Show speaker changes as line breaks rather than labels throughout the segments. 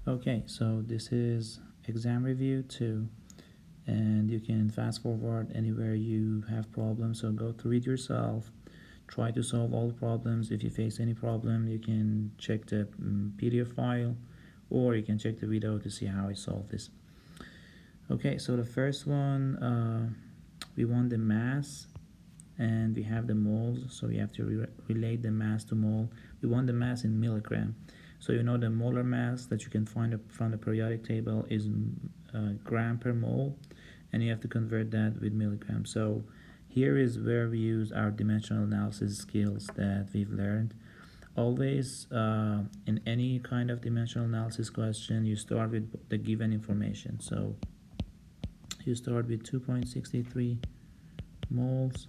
Okay, so this is exam review 2, and you can fast forward anywhere you have problems, so go through it yourself. Try to solve all the problems. If you face any problem, you can check the PDF file, or you can check the video to see how I solve this. Okay, so the first one, we want the mass, and we have the moles, so we have to relate the mass to mole. We want the mass in milligram. So you know the molar mass that you can find from the periodic table is gram per mole, and you have to convert that with milligrams. So here is where we use our dimensional analysis skills that we've learned. Always in any kind of dimensional analysis question, you start with the given information. So you start with 2.63 moles.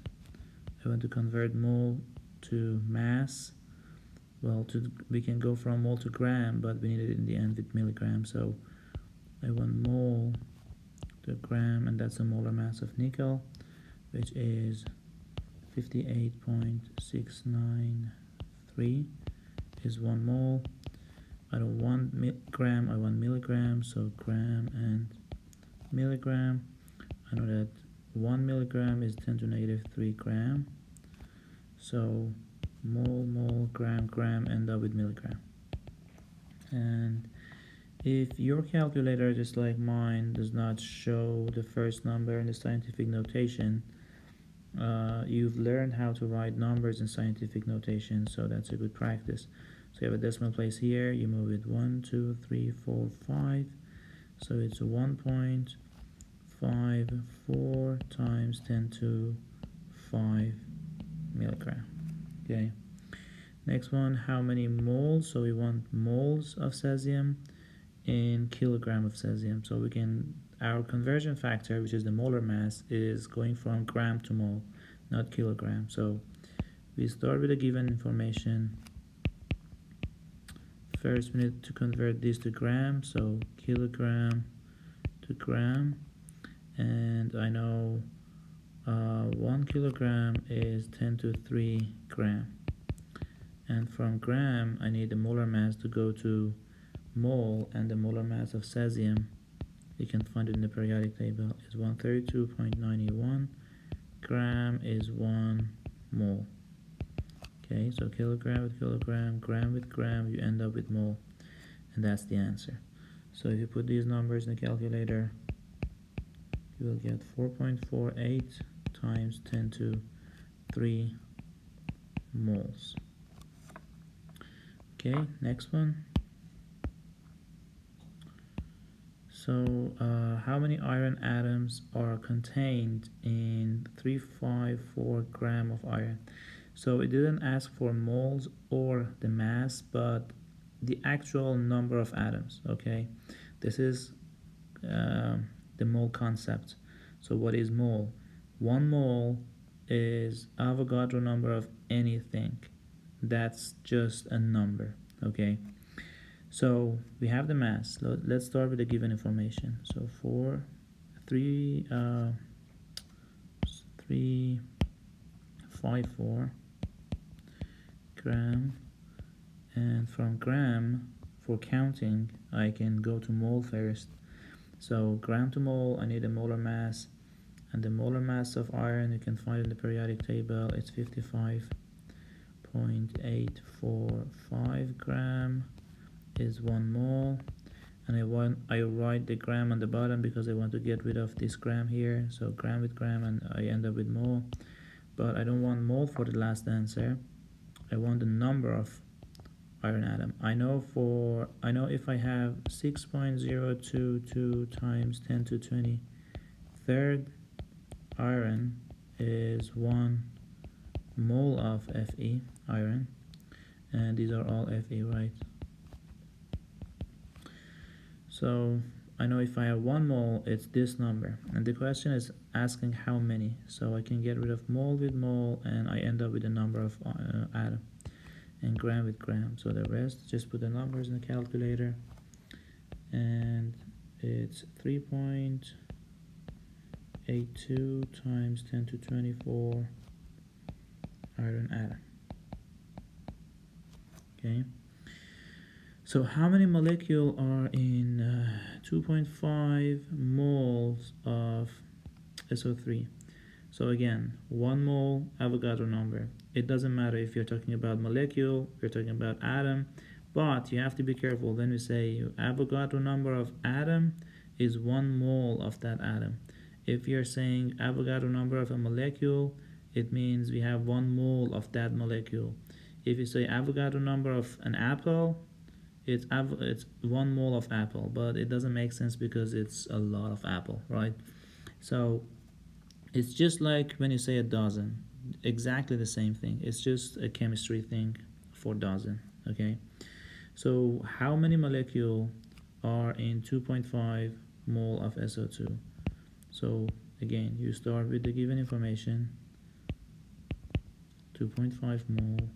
I want to convert mole to mass. Well, we can go from mole to gram, but we need it in the end with milligrams. So I want mole to gram, and that's a molar mass of nickel, which is 58.693 is 1 mole. I don't want gram, I want milligram, so gram and milligram. I know that 1 milligram is 10 to negative 3 gram. So mole, gram, end up with milligram. And if your calculator, just like mine, does not show the first number in the scientific notation, you've learned how to write numbers in scientific notation, so that's a good practice. So you have a decimal place here, you move it 1, 2, 3, 4, 5. So it's 1.54 times 10 to 5 milligram. Okay. Next one, how many moles? So we want moles of cesium in kilogram of cesium. So we can, our conversion factor, which is the molar mass, is going from gram to mole, not kilogram. So we start with the given information. First, we need to convert this to gram, so kilogram to gram. And I know 1 kilogram is 10 to 3 gram. And from gram, I need the molar mass to go to mole, and the molar mass of cesium, you can find it in the periodic table, is 132.91. Gram is 1 mole. Okay, so kilogram with kilogram, gram with gram, you end up with mole, and that's the answer. So if you put these numbers in the calculator, you will get 4.48 times 10 to 3 moles. Okay, next one. So how many iron atoms are contained in 354 gram of iron? So it didn't ask for moles or the mass, but the actual number of atoms. Okay, this is the mole concept. So what is mole? 1 mole is Avogadro number of anything. That's just a number. Okay, so we have the mass. Let's start with the given information. So 354 gram, and from gram, for counting, I can go to mole first. So gram to mole, I need a molar mass, and the molar mass of iron you can find in the periodic table. It's 55.845 gram is 1 mole, and I write the gram on the bottom because I want to get rid of this gram here. So gram with gram, and I end up with mole. But I don't want mole for the last answer. I want the number of iron atom. I know if I have 6.022 times 10 to 23rd iron is 1 mole of Fe, iron, and these are all Fe, right? So I know if I have 1 mole, it's this number, and the question is asking how many. So I can get rid of mole with mole, and I end up with the number of atom, and gram with gram. So the rest, just put the numbers in the calculator, and it's 3.82 times 10 to 24 iron atom. Okay, So how many molecules are in 2.5 moles of SO3? So again, 1 mole Avogadro number. It doesn't matter if you're talking about molecule, if you're talking about atom, but you have to be careful when we say Avogadro number of atom is 1 mole of that atom. If you're saying Avogadro number of a molecule, it means we have 1 mole of that molecule. If you say Avogadro number of an apple, it's 1 mole of apple, but it doesn't make sense because it's a lot of apple, right? So it's just like when you say a dozen, exactly the same thing. It's just a chemistry thing for dozen, okay? So how many molecules are in 2.5 mole of SO2? So again, you start with the given information, 2.5 mole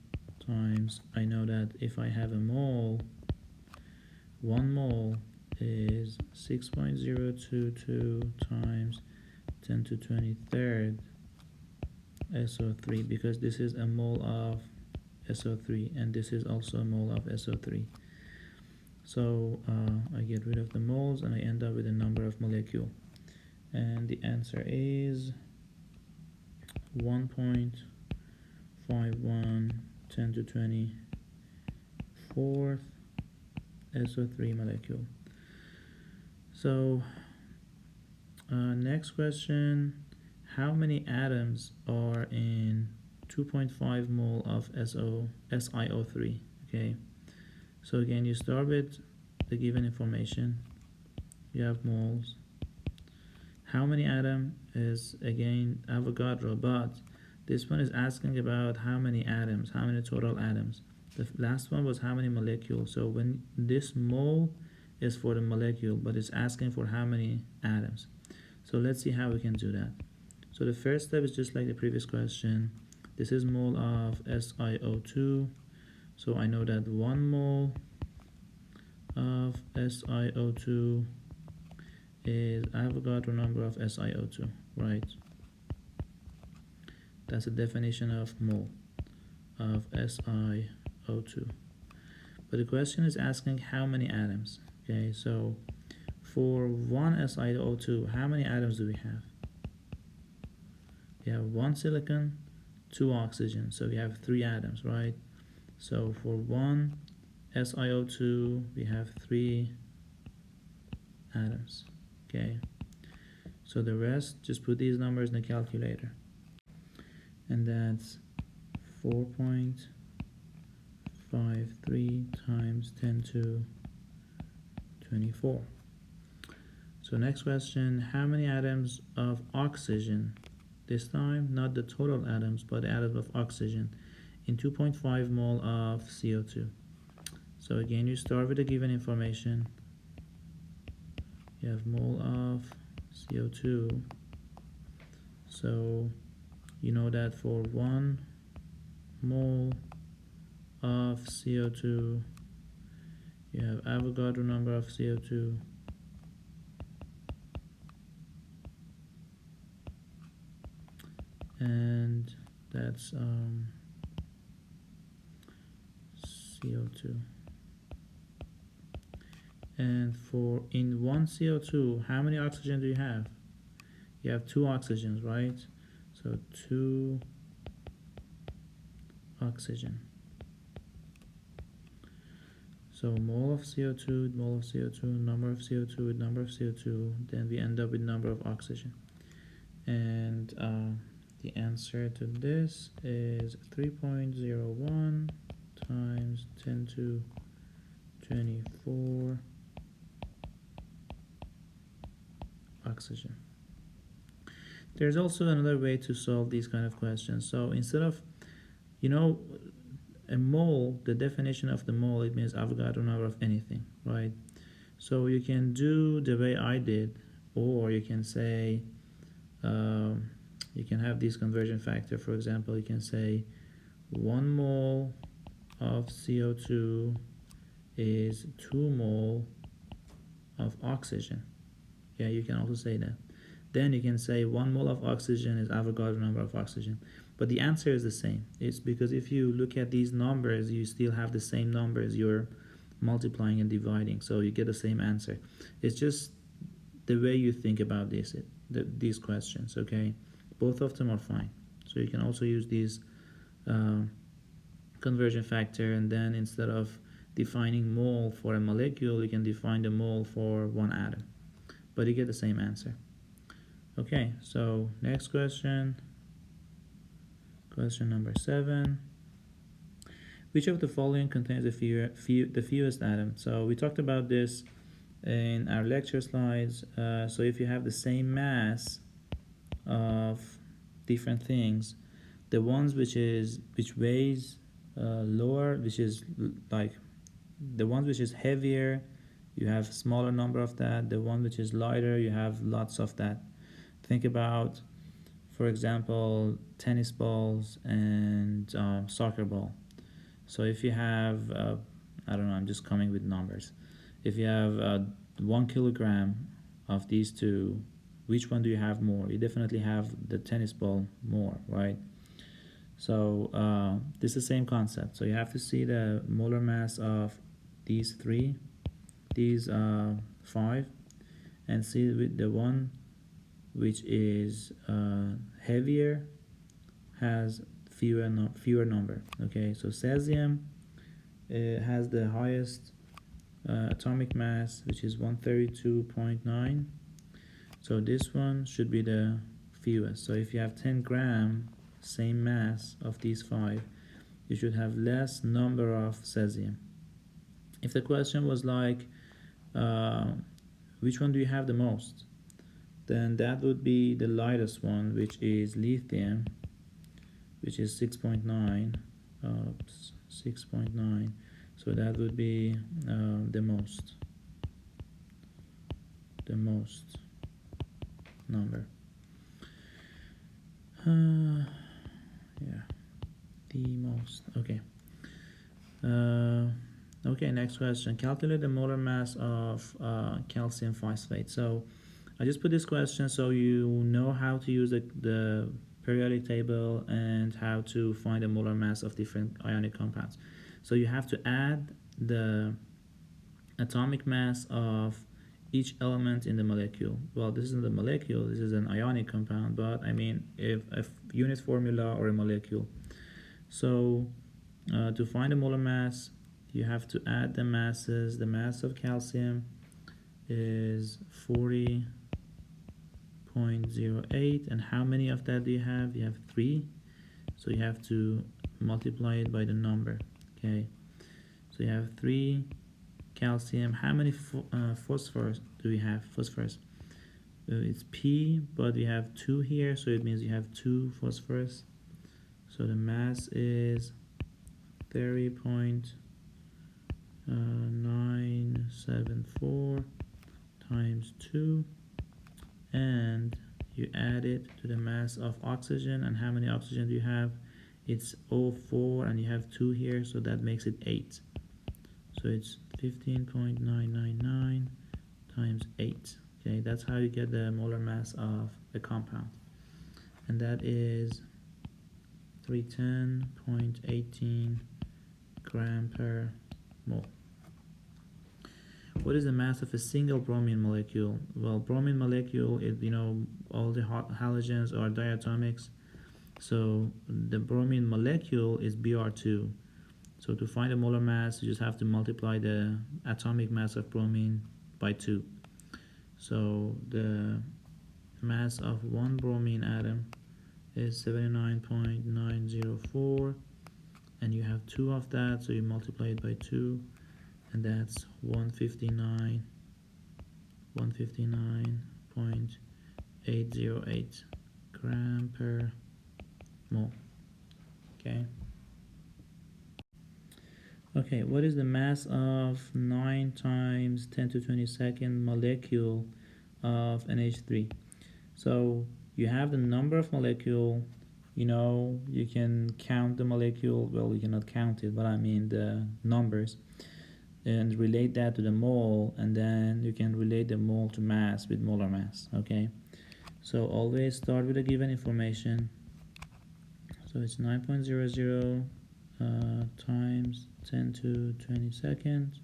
times, I know that if I have a mole, 1 mole is 6.022 times 10 to 23rd SO3, because this is a mole of SO3 and this is also a mole of SO3. So I get rid of the moles and I end up with a number of molecule, and the answer is 1.51 10 to 24th SO3 molecule. So next question, how many atoms are in 2.5 mole of SiO3? Okay, so again, you start with the given information, you have moles. How many atom is again Avogadro, but this one is asking about how many atoms, how many total atoms. The last one was how many molecules. So when this mole is for the molecule, but it's asking for how many atoms. So let's see how we can do that. So the first step is just like the previous question. This is mole of SiO2. So I know that 1 mole of SiO2 is Avogadro number of SiO2, right? That's the definition of mole of SiO2. But the question is asking how many atoms. Okay, so for 1 SiO2, how many atoms do we have? We have 1 silicon, 2 oxygen, so we have 3 atoms, right? So for 1 SiO2, we have 3 atoms. Okay, so the rest, just put these numbers in the calculator, and that's 4.53 times 10 to 24. So next question, how many atoms of oxygen, this time not the total atoms but the atoms of oxygen, in 2.5 mole of CO2? So again, you start with the given information, you have mole of CO2, so you know that for 1 mole of CO2 you have Avogadro number of CO2 and that's CO2. And for in 1 CO2, how many oxygen do you have? You have 2 oxygens, right? So 2 oxygen. So mole of CO2, mole of CO2, number of CO2, number of CO2, then we end up with number of oxygen. And the answer to this is 3.01 times 10 to 24 oxygen. There's also another way to solve these kind of questions. So instead of, a mole, the definition of the mole, it means Avogadro number of anything, right? So you can do the way I did, or you can say, you can have this conversion factor. For example, you can say 1 mole of CO2 is 2 mole of oxygen. Yeah, you can also say that. Then you can say 1 mole of oxygen is Avogadro number of oxygen. But the answer is the same. It's because if you look at these numbers, you still have the same numbers. Your multiplying and dividing, so you get the same answer. It's just the way you think about these questions, okay? Both of them are fine. So you can also use these uh, conversion factor, and then instead of defining mole for a molecule, you can define the mole for one atom, but you get the same answer. Okay, so next question, question number 7. Which of the following contains the fewest atom? So we talked about this in our lecture slides. So if you have the same mass of different things, the ones which weighs lower, which is like the ones which is heavier, you have smaller number of that. The one which is lighter, you have lots of that. Think about, for example, tennis balls and soccer ball. So if you have, I don't know, I'm just coming with numbers. If you have 1 kilogram of these two, which one do you have more? You definitely have the tennis ball more, right? So this is the same concept. So you have to see the molar mass of these 3, these 5, and see with the one which is heavier has fewer number. Okay, so cesium has the highest atomic mass, which is 132.9. so this one should be the fewest. So if you have 10 gram same mass of these 5, you should have less number of cesium. If the question was like which one do you have the most, then that would be the lightest one, which is lithium, which is 6.9. 6.9. So that would be the most number. Yeah, the most. Okay. Okay, next question. Calculate the molar mass of calcium phosphate. So I just put this question so you know how to use the periodic table and how to find the molar mass of different ionic compounds. So you have to add the atomic mass of each element in the molecule. Well, this isn't a molecule, this is an ionic compound, but I mean if a unit formula or a molecule. So to find the molar mass, you have to add the masses. The mass of calcium is 40.08, and how many of that do you have? You have 3, so you have to multiply it by the number. Okay, so you have 3 calcium. How many phosphorus do we have? Phosphorus, it's P, but we have 2 here, so it means you have 2 phosphorus. So the mass is 30.974 times 2, and you add it to the mass of oxygen. And how many oxygen do you have? It's O4, and you have 2 here, so that makes it 8. So it's 15.999 times 8. Okay, that's how you get the molar mass of a compound, and that is 310.18 gram per mole. What is the mass of a single bromine molecule? Well, bromine molecule is, all the halogens are diatomics, so the bromine molecule is Br2. So to find the molar mass, you just have to multiply the atomic mass of bromine by 2. So the mass of one bromine atom is 79.904, and you have 2 of that, so you multiply it by 2, and that's 159.808 gram per mole. Okay, what is the mass of 9 times 10 to 22nd molecule of NH3? So you have the number of molecule, you can count the molecule. Well, you cannot count it, but I mean the numbers, and relate that to the mole, and then you can relate the mole to mass with molar mass. Okay, so always start with the given information. So it's 9.00 times 10 to 22nd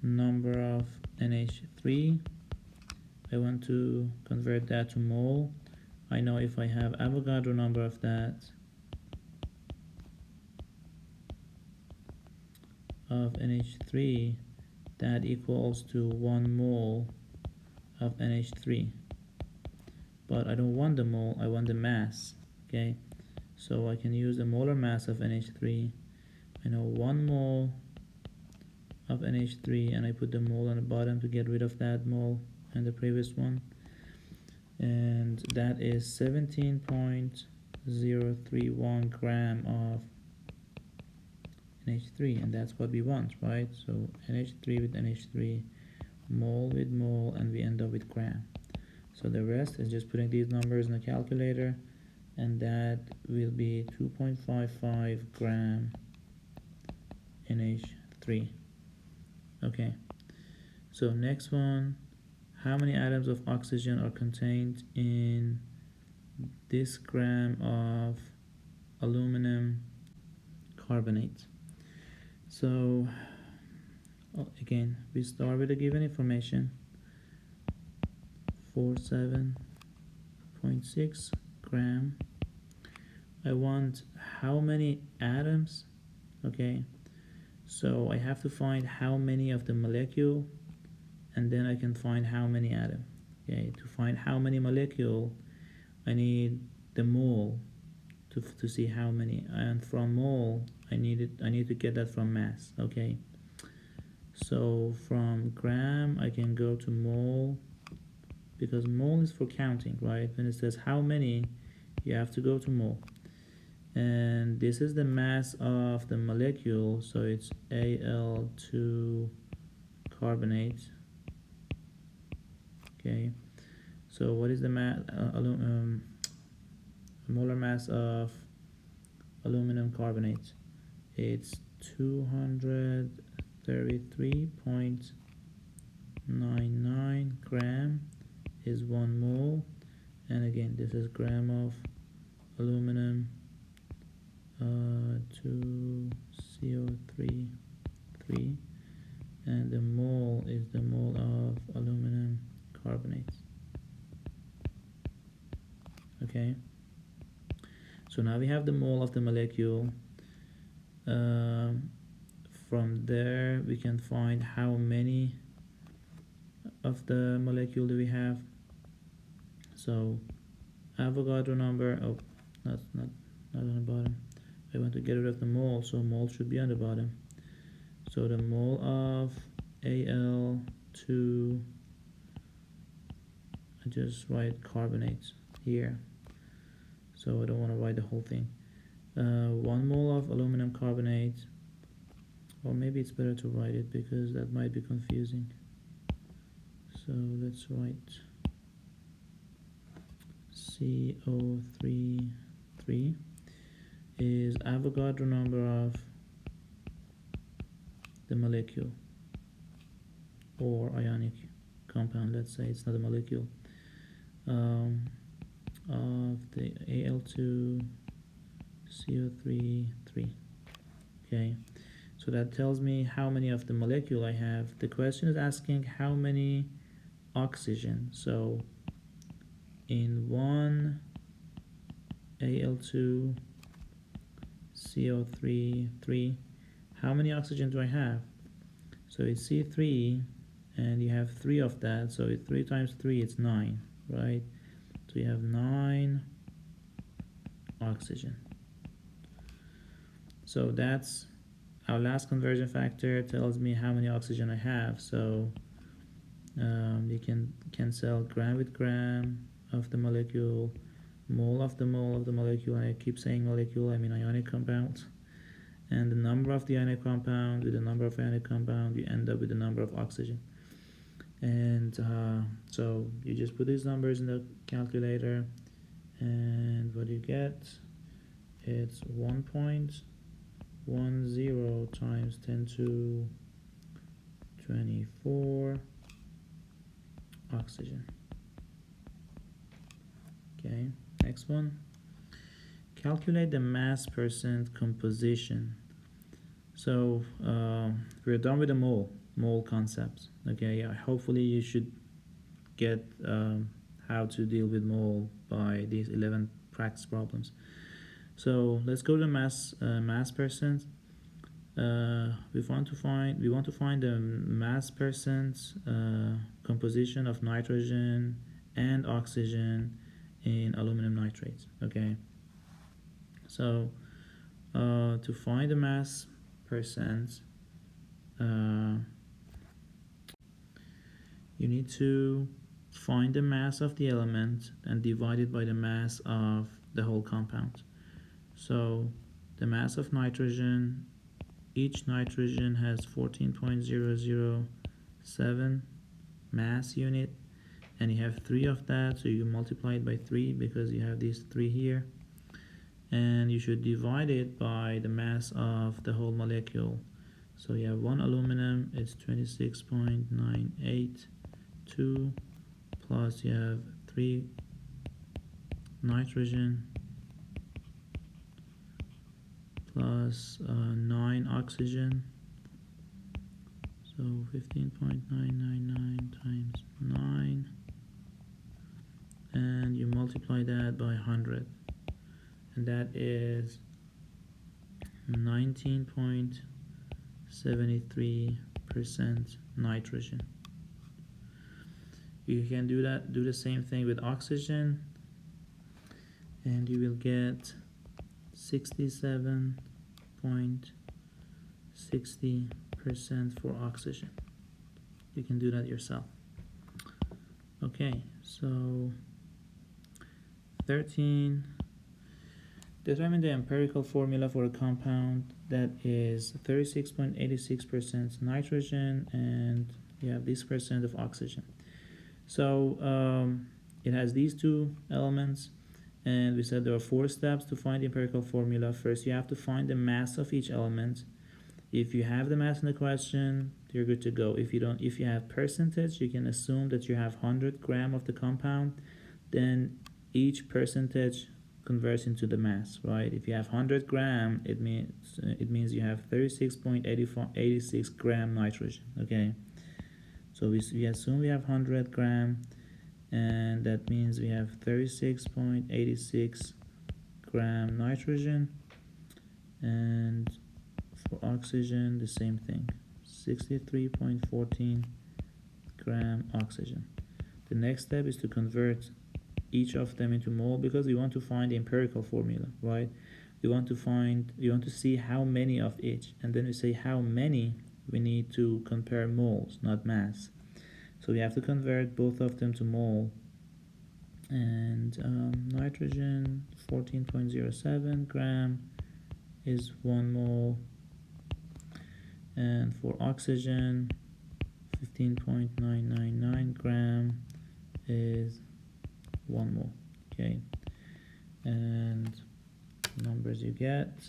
number of NH3. I want to convert that to mole. I know if I have Avogadro number of that, of NH3, that equals to 1 mole of NH3. But I don't want the mole, I want the mass. Okay, so I can use the molar mass of NH3. I know 1 mole of NH3, and I put the mole on the bottom to get rid of that mole and the previous one, and that is 17.031 gram of NH3, and that's what we want, right? So NH3 with NH3, mole with mole, and we end up with gram. So the rest is just putting these numbers in the calculator, and that will be 2.55 gram NH3. Okay, so next one, how many atoms of oxygen are contained in this gram of aluminum carbonate? So again, we start with the given information, 47.6 gram. I want how many atoms. Okay, so I have to find how many of the molecule, and then I can find how many atoms. Okay, to find how many molecule, I need the mole to see how many, and from mole I need to get that from mass. Okay, so from gram I can go to mole, because mole is for counting, right? When it says how many, you have to go to mole, and this is the mass of the molecule, so it's Al2 carbonate. Okay, so what is the molar mass of aluminum carbonate? It's 233.99 gram is 1 mole, and again this is gram of aluminum 2CO3, and the mole is the mole of aluminum carbonate. Okay, so now we have the mole of the molecule. From there we can find how many of the molecule do we have. So Avogadro number, oh, not on the bottom. I want to get rid of the mole, so mole should be on the bottom. So the mole of Al2, I just write carbonate here, so I don't want to write the whole thing. 1 mole of aluminum carbonate, or maybe it's better to write it because that might be confusing. So let's write CO3 is Avogadro number of the molecule or ionic compound, let's say it's not a molecule, of the Al2 CO3. Okay, so that tells me how many of the molecule I have. The question is asking how many oxygen. So in 1 Al2 CO3, how many oxygen do I have? So it's C3, and you have 3 of that, so 3 times 3 it's 9, right? So you have 9 oxygen. So that's our last conversion factor, tells me how many oxygen I have. So you can cancel gram with gram of the molecule, mole of the molecule, and I keep saying molecule, I mean ionic compound, and the number of the ionic compound with the number of ionic compound, you end up with the number of oxygen. And so you just put these numbers in the calculator, and what you get, it's 1.10 times 10 to 24 oxygen. Okay, next one. Calculate the mass percent composition. So we're done with the mole. mole concepts. Okay, yeah, hopefully you should get how to deal with mole by these 11 practice problems. So let's go to mass percent. We want to find the mass percent composition of nitrogen and oxygen in aluminum nitrate. Okay, so to find the mass percent, you need to find the mass of the element and divide it by the mass of the whole compound. So the mass of nitrogen, each nitrogen has 14.007 mass unit, and you have 3 of that, so you multiply it by 3 because you have these 3 here, and you should divide it by the mass of the whole molecule. So you have 1 aluminum, it's 26.982, plus you have 3 nitrogen, plus 9 oxygen, so 15.999 times 9, and you multiply that by 100, and that is 19.73% nitrogen. You can do the same thing with oxygen, and you will get 67.60% for oxygen. You can do that yourself. Okay, so 13. Determine the empirical formula for a compound that is 36.86% nitrogen and you have this percent of oxygen. So it has these two elements, and we said there are 4 steps to find the empirical formula. First, you have to find the mass of each element. If you have the mass in the question, you're good to go. If you have percentage, you can assume that you have 100 gram of the compound, then each percentage converts into the mass, right? If you have 100 gram, it means you have 36.86 gram nitrogen. Okay, so we assume we have 100 gram, and that means we have 36.86 gram nitrogen, and for oxygen the same thing, 63.14 gram oxygen. The next step is to convert each of them into mole, because we want to find the empirical formula, right? We want to see how many of each, and then we say how many we need to compare moles, not mass. So we have to convert both of them to mole, and nitrogen 14.07 gram is 1 mole, and for oxygen 15.999 gram is 1 mole. Okay, and numbers you get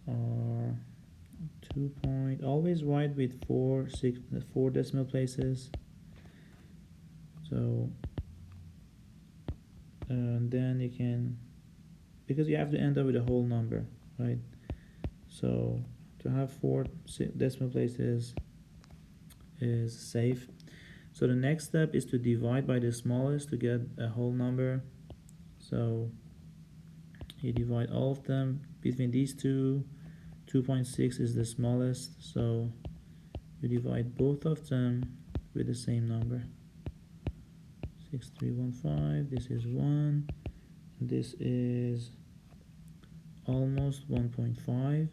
are 2 point, always write with 4 decimal places. So and then you can, because you have to end up with a whole number, right? So to have 4 decimal places is safe. So the next step is to divide by the smallest to get a whole number. So you divide all of them between these two. 2.6 is the smallest, so you divide both of them with the same number. 6315, this is 1, this is almost 1.5.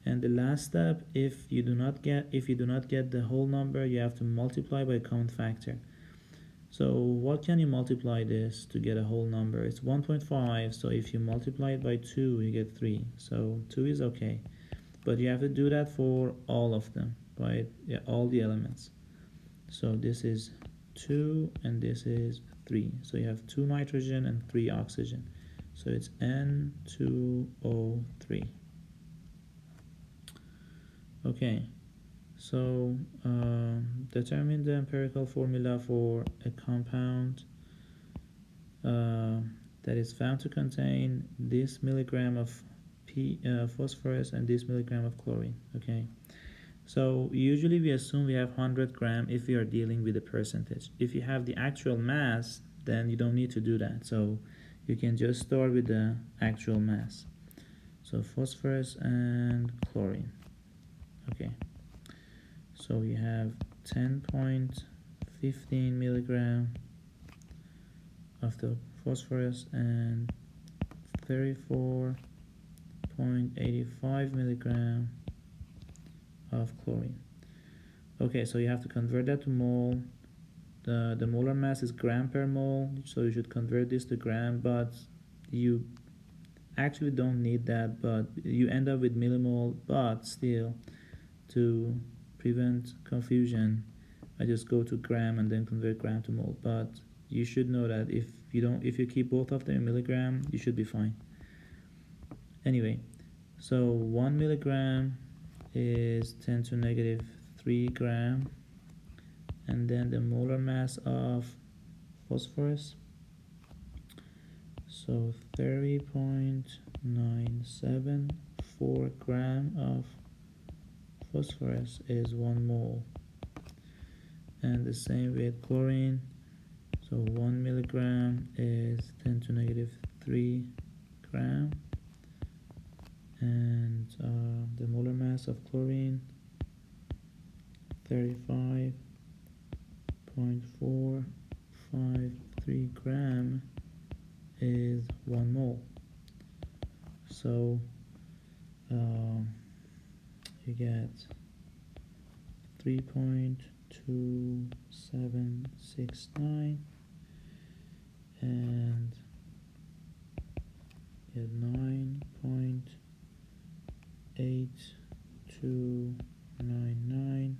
And the last step, if you do not get the whole number, you have to multiply by a common factor. So what can you multiply this to get a whole number? It's 1.5, so if you multiply it by 2, you get 3. So 2 is okay, but you have to do that for all of them, right? Yeah, all the elements. So this is 2 and this is 3. So you have 2 nitrogen and 3 oxygen. So it's N2O3. Okay, so determine the empirical formula for a compound that is found to contain this milligram of phosphorus and this milligram of chlorine. Okay, So usually we assume we have 100 gram if we are dealing with a percentage. If you have the actual mass, then you don't need to do that. So you can just start with the actual mass. So phosphorus and chlorine. Okay. So you have 10.15 milligram of the phosphorus and 34.85 milligram of chlorine. Okay, so you have to convert that to mole. The molar mass is gram per mole, so you should convert this to gram, but you actually don't need that, but you end up with millimole. But still, to prevent confusion, I just go to gram and then convert gram to mole. But you should know that if you keep both of them in milligram, you should be fine. Anyway, so 1 milligram is 10 to negative 3 gram, and then the molar mass of phosphorus, so 30.974 gram of phosphorus is 1 mole, and the same with chlorine. So 1 milligram is 10 to negative 3 gram, and the molar mass of chlorine 35.453 gram is 1 mole. So you get 3.2769 and you get 9.8299.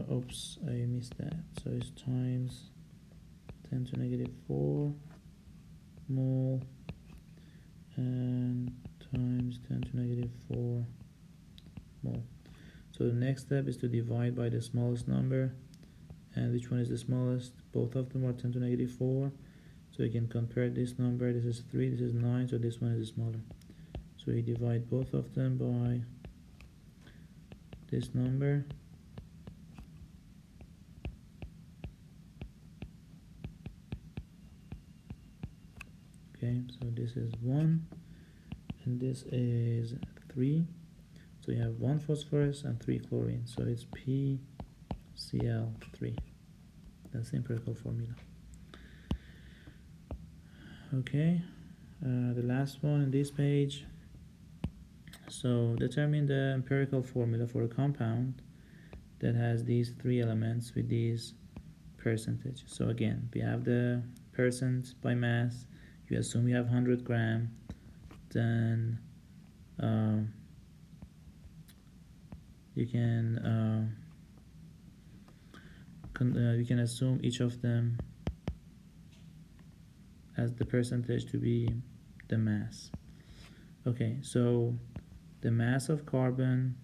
Oops, I missed that. So it's times 10 to negative 4 mole and times 10 to negative 4 mole. So the next step is to divide by the smallest number. And which one is the smallest? Both of them are 10 to negative 4. So you can compare this number. This is 3, this is 9, so this one is smaller. So you divide both of them by this number. Okay, so this is 1 and this is 3. So you have 1 phosphorus and 3 chlorine, so it's PCl3. That's the empirical formula. Okay, the last one in this page. So determine the empirical formula for a compound that has these 3 elements with these percentage. So again, we have the percent by mass. You assume you have 100 gram, then you can assume each of them as the percentage to be the mass. Okay, so the mass of carbon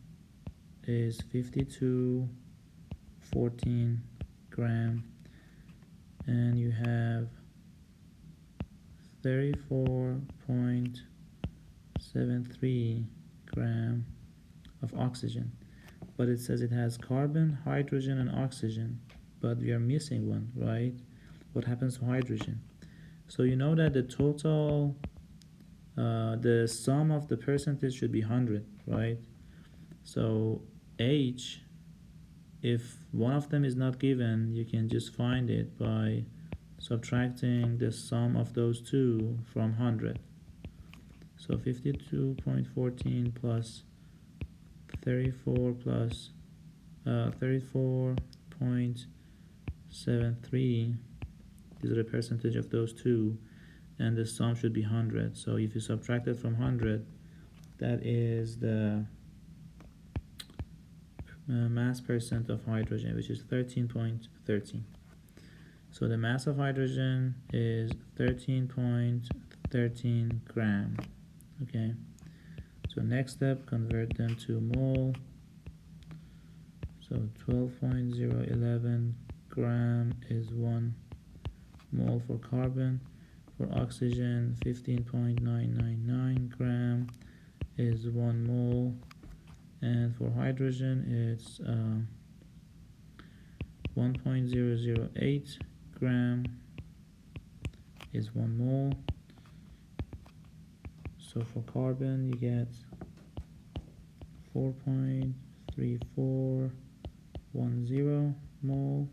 is 5214 gram, and you have 34.73 gram of oxygen, but it says it has carbon, hydrogen, and oxygen, but we are missing one, right? What happens to hydrogen? So you know that the total, the sum of the percentage should be 100, right? So H, if one of them is not given, you can just find it by subtracting the sum of those two from 100. So 52.14 plus 34 plus 34.73, these are the percentage of those two, and the sum should be 100. So if you subtract it from 100, that is the mass percent of hydrogen, which is 13.13. So the mass of hydrogen is 13.13 gram. Okay, so next step, convert them to mole. So 12.011 gram is 1 mole for carbon. For oxygen, 15.999 gram is 1 mole, and for hydrogen it's 1.008 gram is 1 mole. So for carbon you get 4.3410 mole.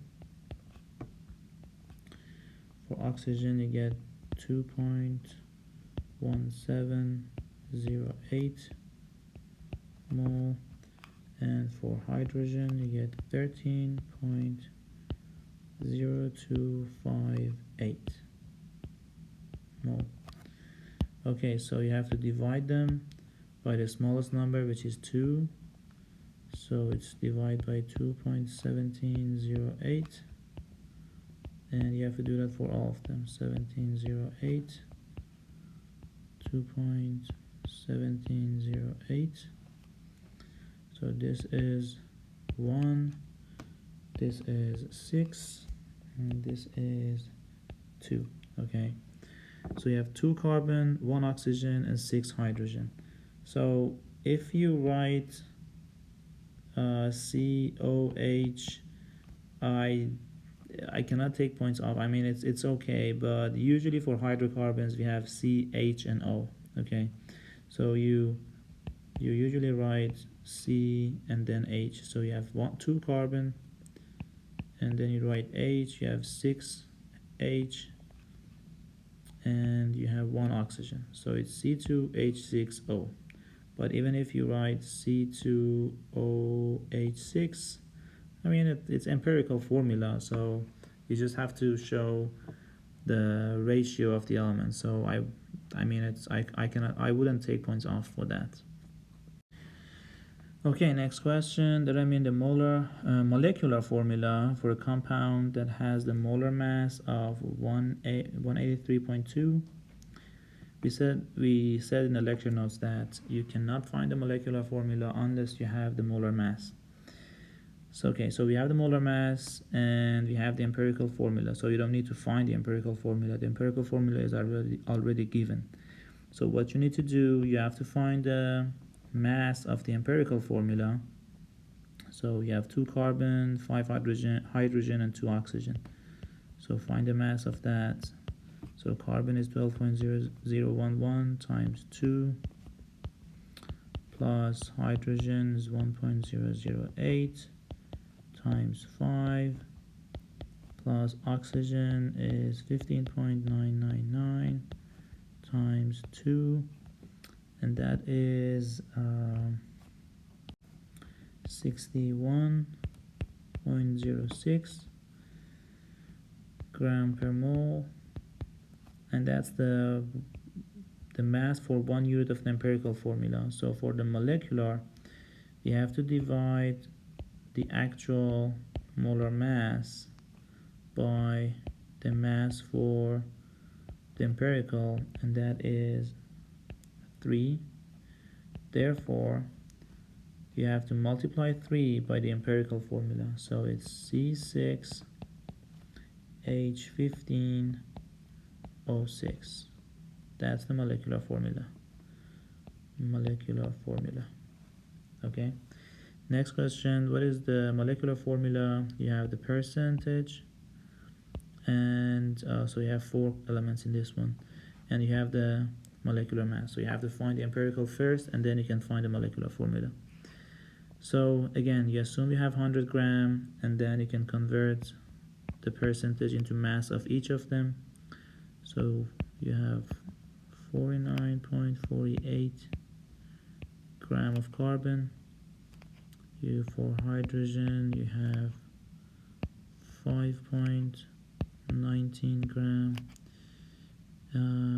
For oxygen you get 2.1708 mole, and for hydrogen you get 13.0258 mole. Okay, so you have to divide them by the smallest number, which is 2. So it's divided by 2.1708, and you have to do that for all of them. 1708, 2.1708. So this is 1, this is 6, and this is 2. Okay, so you have 2 carbon, 1 oxygen, and 6 hydrogen. So if you write COH, I cannot take points off. I mean, it's okay, but usually for hydrocarbons we have C, H, and O. Okay, so you usually write C and then H. So you have 2 carbon, and then you write H. You have 6 H, and you have 1 oxygen. So it's C2H6O. But even if you write C2OH6, I mean it's empirical formula, so you just have to show the ratio of the elements. So I mean I wouldn't take points off for that. Okay, next question. Determine the molecular formula for a compound that has the molar mass of 183.2. We said in the lecture notes that you cannot find the molecular formula unless you have the molar mass. So okay, so we have the molar mass and we have the empirical formula. So you don't need to find the empirical formula. The empirical formula is already given. So what you need to do, you have to find the mass of the empirical formula. So you have 2 carbon, 5 hydrogen, and 2 oxygen. So find the mass of that. So carbon is 12.0011 times 2, plus hydrogen is 1.008 times 5, plus oxygen is 15.999 times 2, and that is 61.06 gram per mole, and that's the mass for 1 unit of the empirical formula. So for the molecular, you have to divide the actual molar mass by the mass for the empirical, and that is 3. Therefore, you have to multiply 3 by the empirical formula. So it's C6H15O6. That's the molecular formula. Okay. Next question, what is the molecular formula? You have the percentage, and so you have 4 elements in this one, and you have the molecular mass. So you have to find the empirical first, and then you can find the molecular formula. So again, you assume you have 100 gram, and then you can convert the percentage into mass of each of them. So you have 49.48 gram of carbon. For hydrogen you have 5.19 gram.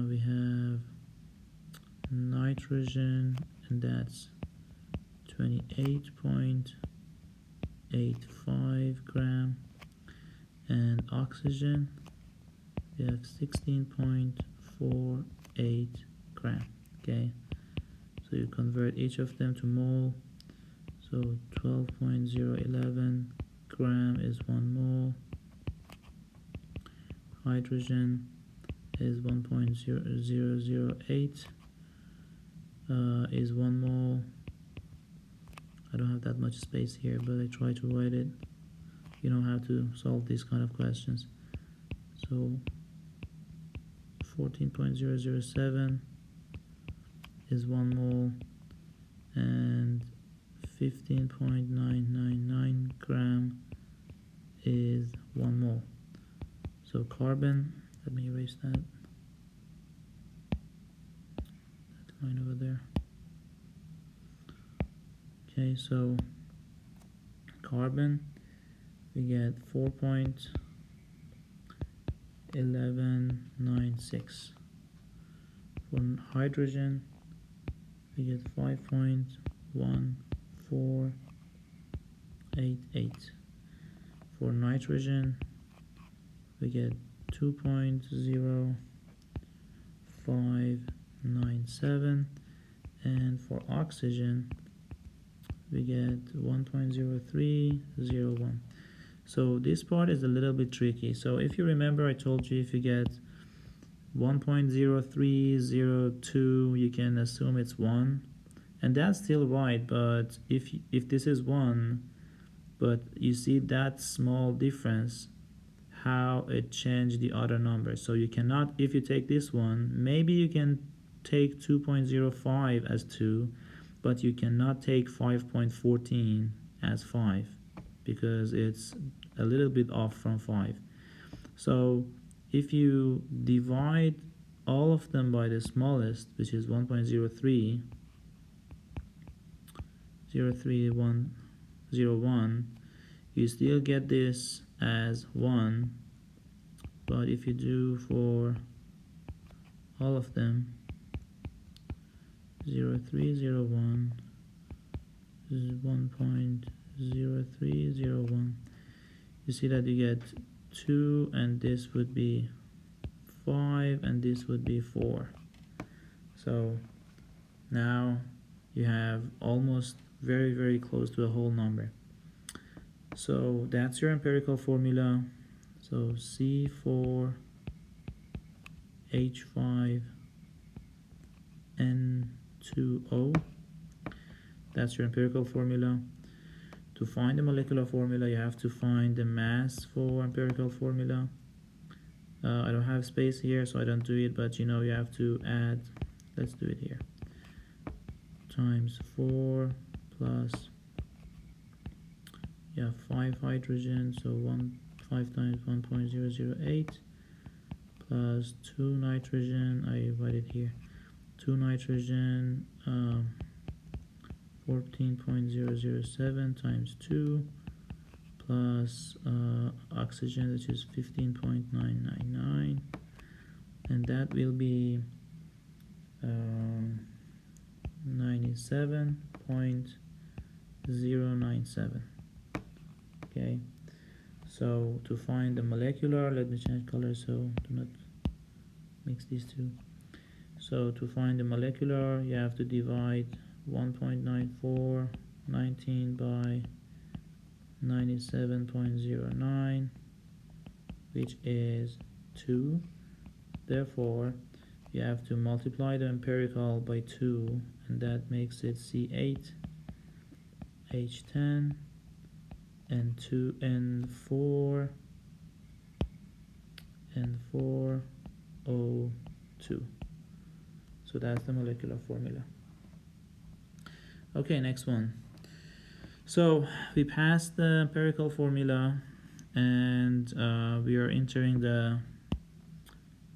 We have nitrogen, and that's 28.85 gram, and oxygen we have 16.48 gram. Okay, so you convert each of them to mole. So 12.011 gram is 1 mole. Hydrogen is 1.008 is 1 mole. I don't have that much space here, but I try to write it. You know how to solve these kind of questions. So 14.007 is 1 mole, and 15.999 gram is 1 mole. So carbon, let me erase that line over there. Okay, so carbon, we get 4.1196. For hydrogen, we get 5.1488. For nitrogen, we get 2.0597, and for oxygen we get 1.0301. So this part is a little bit tricky. So if you remember, I told you if you get 1.0302, you can assume it's 1, and that's still right. But if this is 1, but you see that small difference, how it changed the other numbers. So you cannot, if you take this one, maybe you can take 2.05 as 2, but you cannot take 5.14 as 5 because it's a little bit off from 5. So if you divide all of them by the smallest, which is 1.03, 03101, you still get this as 1, but if you do for all of them, 0301 is 1.0301, you see that you get 2, and this would be 5, and this would be 4. So now you have almost very close to a whole number. So that's your empirical formula. So C4H5N2O, that's your empirical formula. To find the molecular formula, you have to find the mass for empirical formula. I don't have space here, so I don't do it, but you know you have to add, let's do it here, times 4 plus 5 hydrogen, so 5 times 1.008 plus 2 nitrogen, I write it here, 2 nitrogen, 14.007 times 2 plus oxygen, which is 15.999, and that will be 97.097. Okay, so to find the molecular, let me change color so do not mix these two. So to find the molecular, you have to divide 1.9419 by 97.09, which is 2. Therefore, you have to multiply the empirical by 2, and that makes it C8, H10, and 2 and 4 and 4O2. So that's the molecular formula. Okay, next one. So we passed the empirical formula, and we are entering the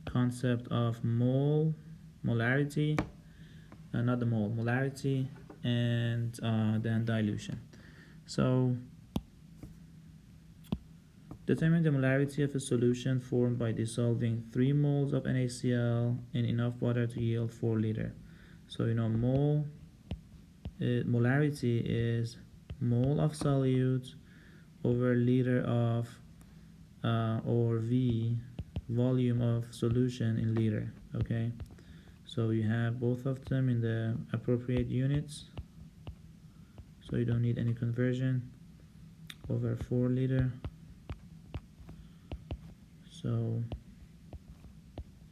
concept of molarity, not the mole, molarity, and then dilution. So determine the molarity of a solution formed by dissolving 3 moles of NaCl in enough water to yield 4 liter. So you know molarity is mole of solute over liter of or V, volume of solution in liter. Okay, so you have both of them in the appropriate units, so you don't need any conversion, over 4 liter. So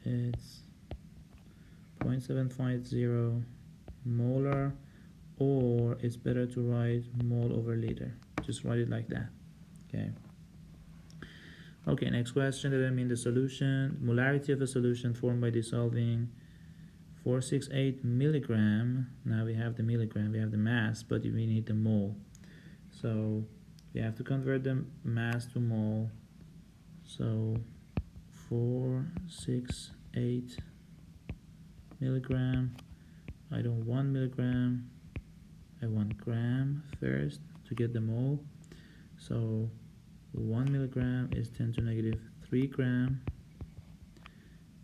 it's 0.750 molar or it's better to write mole over liter. Just write it like that. Okay, next question. Determine the solution. Molarity of a solution formed by dissolving 468 milligram. Now we have the milligram, we have the mass, but we need the mole. So we have to convert the mass to mole. So 468 milligram. I don't want milligram, I want gram first to get the mole. So 1 milligram is 10 to negative 3 gram.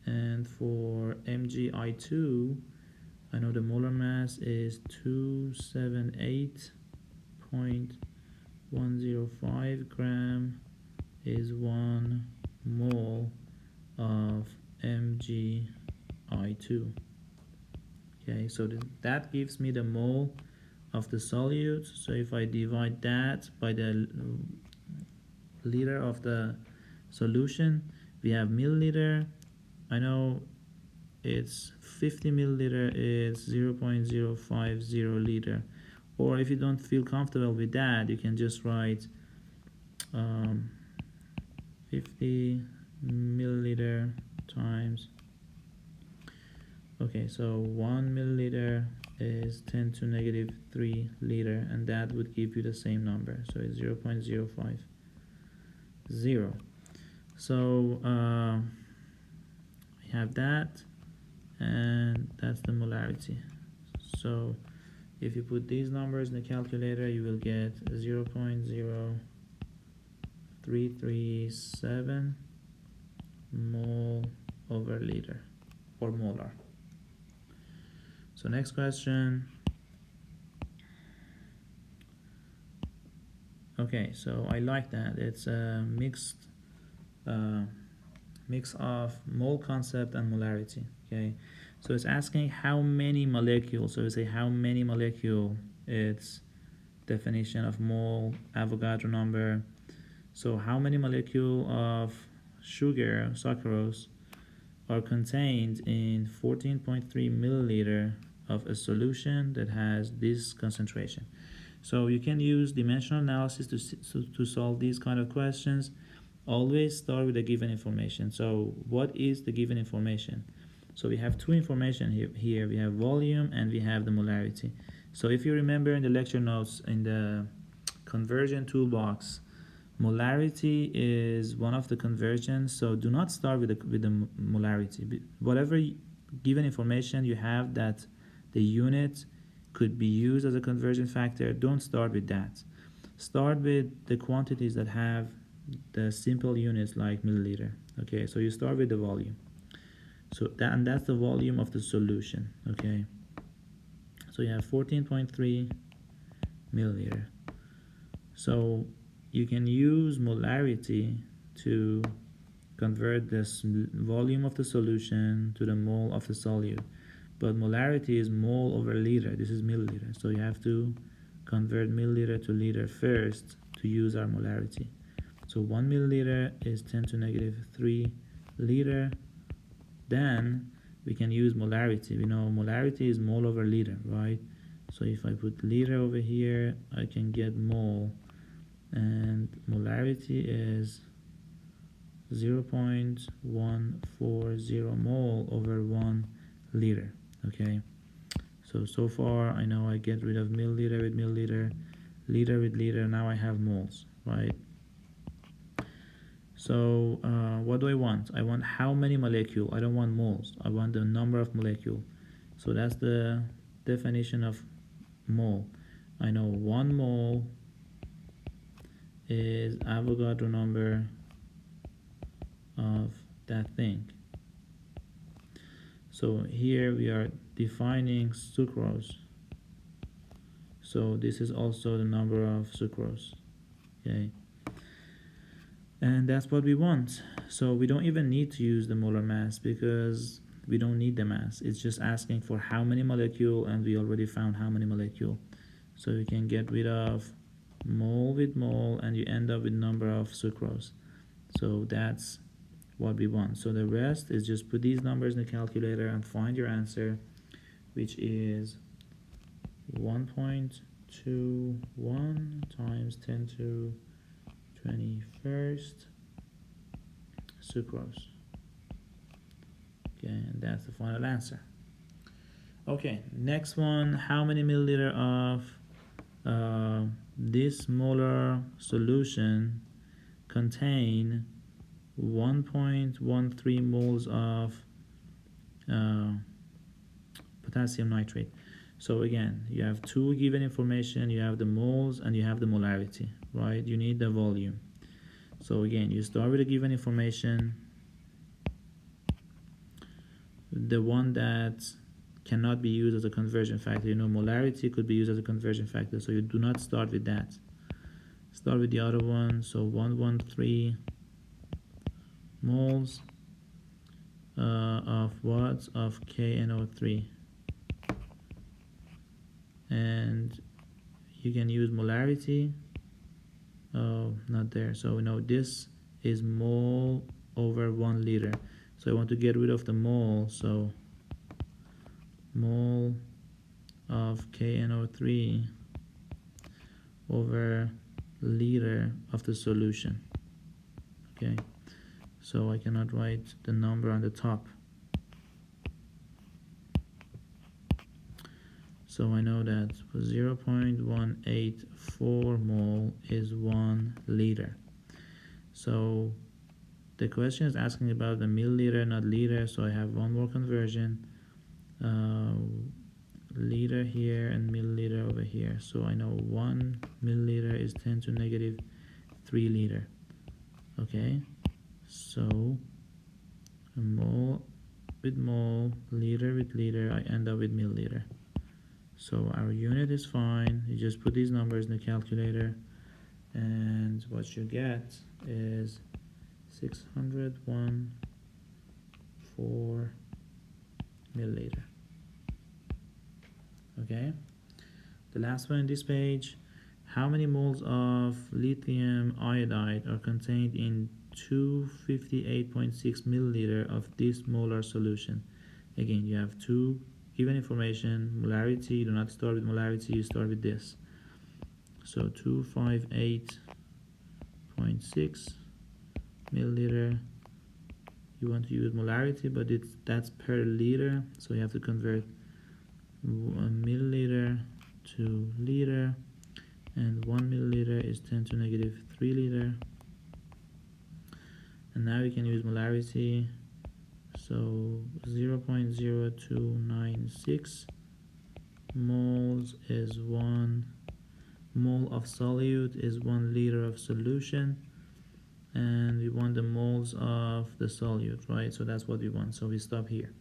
And for MgI2, I know the molar mass is 278.105 gram is 1 mole of MgI2. Okay, so that gives me the mole of the solute. So if I divide that by the liter of the solution, we have milliliter. I know it's 50 milliliter is 0.050 liter. Or if you don't feel comfortable with that, you can just write 50 milliliter times. Okay, so 1 milliliter is 10 to negative 3 liter, and that would give you the same number. So it's 0.050. So we have that, and that's the molarity. So if you put these numbers in the calculator, you will get 0.0337 mole over liter, or molar. So next question. Okay, so I like that. It's a mix of mole concept and molarity. Okay, so it's asking how many molecules. So we say how many molecule. It's definition of mole, Avogadro number. So how many molecule of sugar, sucrose, are contained in 14.3 milliliter of a solution that has this concentration. So you can use dimensional analysis to solve these kind of questions. Always start with the given information. So what is the given information? So we have two information here. We have volume and we have the molarity. So if you remember in the lecture notes in the conversion toolbox, molarity is one of the conversions. So do not start with the molarity. Whatever given information you have that the unit could be used as a conversion factor, don't start with that. Start with the quantities that have the simple units like milliliter. Okay, so you start with the volume. So that's the volume of the solution. Okay, so you have 14.3 milliliter. So you can use molarity to convert this volume of the solution to the mole of the solute. But molarity is mole over liter. This is milliliter. So you have to convert milliliter to liter first to use our molarity. So 1 milliliter is 10 to negative 3 liter. Then we can use molarity. We know molarity is mole over liter, right? So if I put liter over here, I can get mole. And molarity is 0.140 mole over 1 liter. Okay, so far I know I get rid of milliliter with milliliter, liter with liter. Now I have moles, right? So what do I want? I want how many molecule. I don't want moles. I want the number of molecule. So that's the definition of mole. I know 1 mole is Avogadro number of that thing. So here we are defining sucrose. So this is also the number of sucrose. Okay, and that's what we want. So we don't even need to use the molar mass because we don't need the mass. It's just asking for how many molecule, and we already found how many molecule. So you can get rid of mole with mole and you end up with number of sucrose. So that's what we want. So the rest is just put these numbers in the calculator and find your answer, which is 1.21 times 10 to 21st sucrose. Okay, and that's the final answer. Okay, next one, how many milliliter of this molar solution contain 1.13 moles of potassium nitrate? So again, you have two given information, you have the moles and you have the molarity, right? You need the volume. So again, you start with the given information, the one that cannot be used as a conversion factor. You know, molarity could be used as a conversion factor, so you do not start with that. Start with the other one. So 113 moles of what? Of KNO3. And you can use molarity. Oh, not there. So we know this is mole over 1 liter. So I want to get rid of the mole. So mole of KNO3 over liter of the solution. Okay, so I cannot write the number on the top. So I know that 0.184 mole is 1 liter. So the question is asking about the milliliter, not liter, so I have one more conversion. Liter here and milliliter over here. So I know 1 milliliter is 10 to negative 3 liter. Okay, so mole with mole, liter with liter, I end up with milliliter. So our unit is fine. You just put these numbers in the calculator, and what you get is 601.4 milliliter. Okay, the last one on this page, how many moles of lithium iodide are contained in 258.6 milliliter of this molar solution? Again, you have two given information, molarity, you do not start with molarity, you start with this. So 258.6 milliliter, you want to use molarity, but that's per liter, so you have to convert 1 milliliter to liter, and 1 milliliter is 10 to negative 3 liter. And now we can use molarity. So 0.0296 moles is 1 mole of solute is 1 liter of solution, and we want the moles of the solute, right? So that's what we want, so we stop here,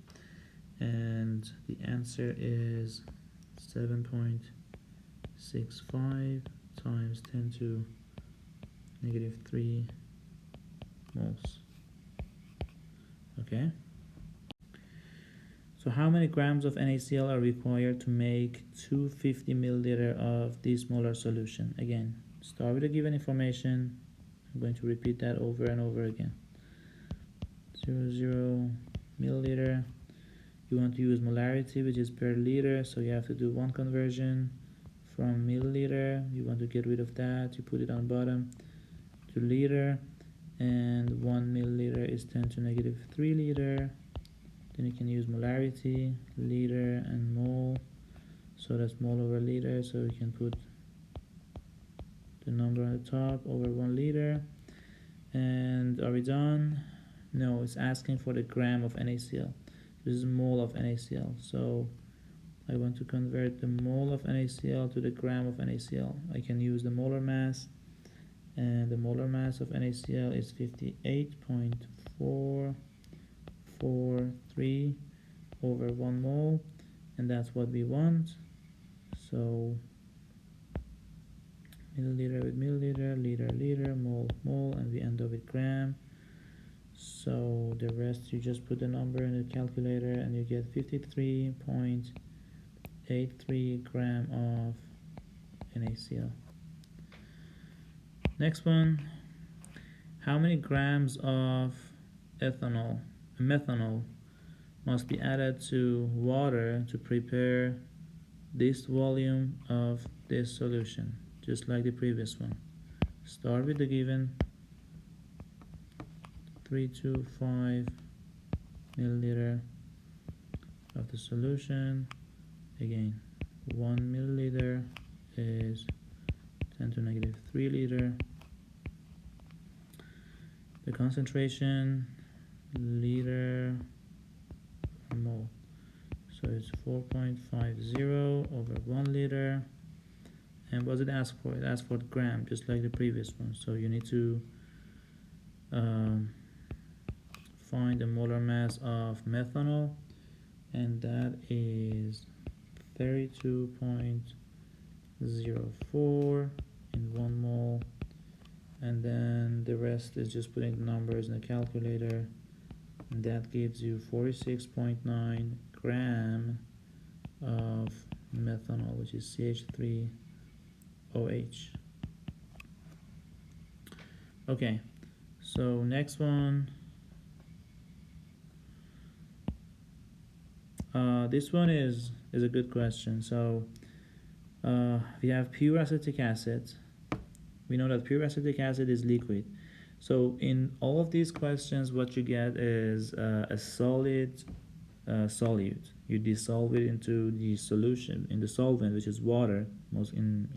and the answer is 7.65 times 10 to negative 3 moles. Okay, so how many grams of NaCl are required to make 250 milliliter of this molar solution? Again, start with the given information. I'm going to repeat that over and over again. 0 milliliter. You want to use molarity, which is per liter, so you have to do one conversion from milliliter. You want to get rid of that, you put it on bottom, to liter, and 1 milliliter is 10 to negative 3 liter. Then you can use molarity, liter and mole, so that's mole over liter, so we can put the number on the top over 1 liter. And are we done? No, it's asking for the gram of NaCl. This is mole of NaCl, so I want to convert the mole of NaCl to the gram of NaCl. I can use the molar mass, and the molar mass of NaCl is 58.443 over 1 mole, and that's what we want. So milliliter with milliliter, liter, liter, mole, mole, and we end up with gram. So the rest, you just put the number in the calculator and you get 53.83 gram of NaCl. Next one, how many grams of methanol must be added to water to prepare this volume of this solution, just like the previous one. Start with the given 325 milliliter of the solution. Again, 1 milliliter is 10 to negative 3 liter. The concentration, liter per mole. So it's 4.50 over 1 liter. And what does it ask for? It asks for gram, just like the previous one. So you need to find the molar mass of methanol, and that is 32.04 in 1 mole. And then the rest is just putting the numbers in the calculator, and that gives you 46.9 gram of methanol, which is CH3OH. Okay, so next one. This one is a good question. So we have pure acetic acid. We know that pure acetic acid is liquid. So in all of these questions, what you get is a solid solute. You dissolve it into the solution, in the solvent, which is water. Most in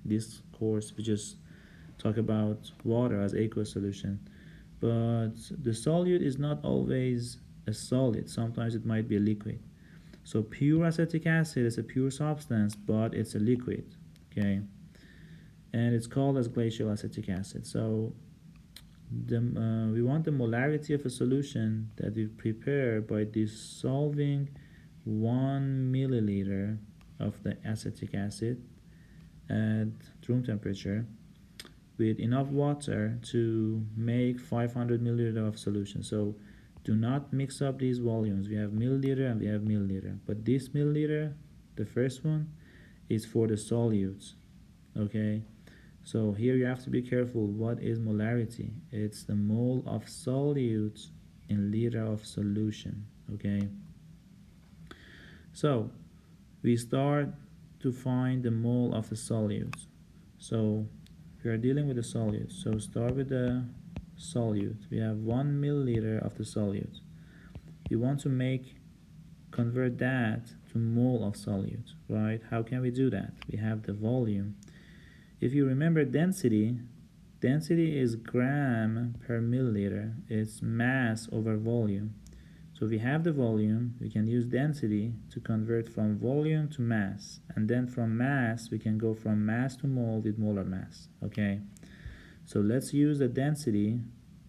this course, we just talk about water as aqueous solution. But the solute is not always a solid. Sometimes it might be a liquid. So pure acetic acid is a pure substance, but it's a liquid, okay? And it's called as glacial acetic acid. So we want the molarity of a solution that we prepare by dissolving 1 milliliter of the acetic acid at room temperature with enough water to make 500 milliliter of solution. So do not mix up these volumes. We have milliliter and we have milliliter. But this milliliter, the first one, is for the solutes, okay? So here you have to be careful. What is molarity? It's the mole of solutes in liter of solution, okay? So we start to find the mole of the solutes. So we are dealing with the solutes. So start with the solute. We have 1 milliliter of the solute. We want to convert that to mole of solute, right? How can we do that? We have the volume. If you remember density is gram per milliliter. It's mass over volume. So if we have the volume, we can use density to convert from volume to mass. And then from mass, we can go from mass to mole with molar mass, okay? So let's use the density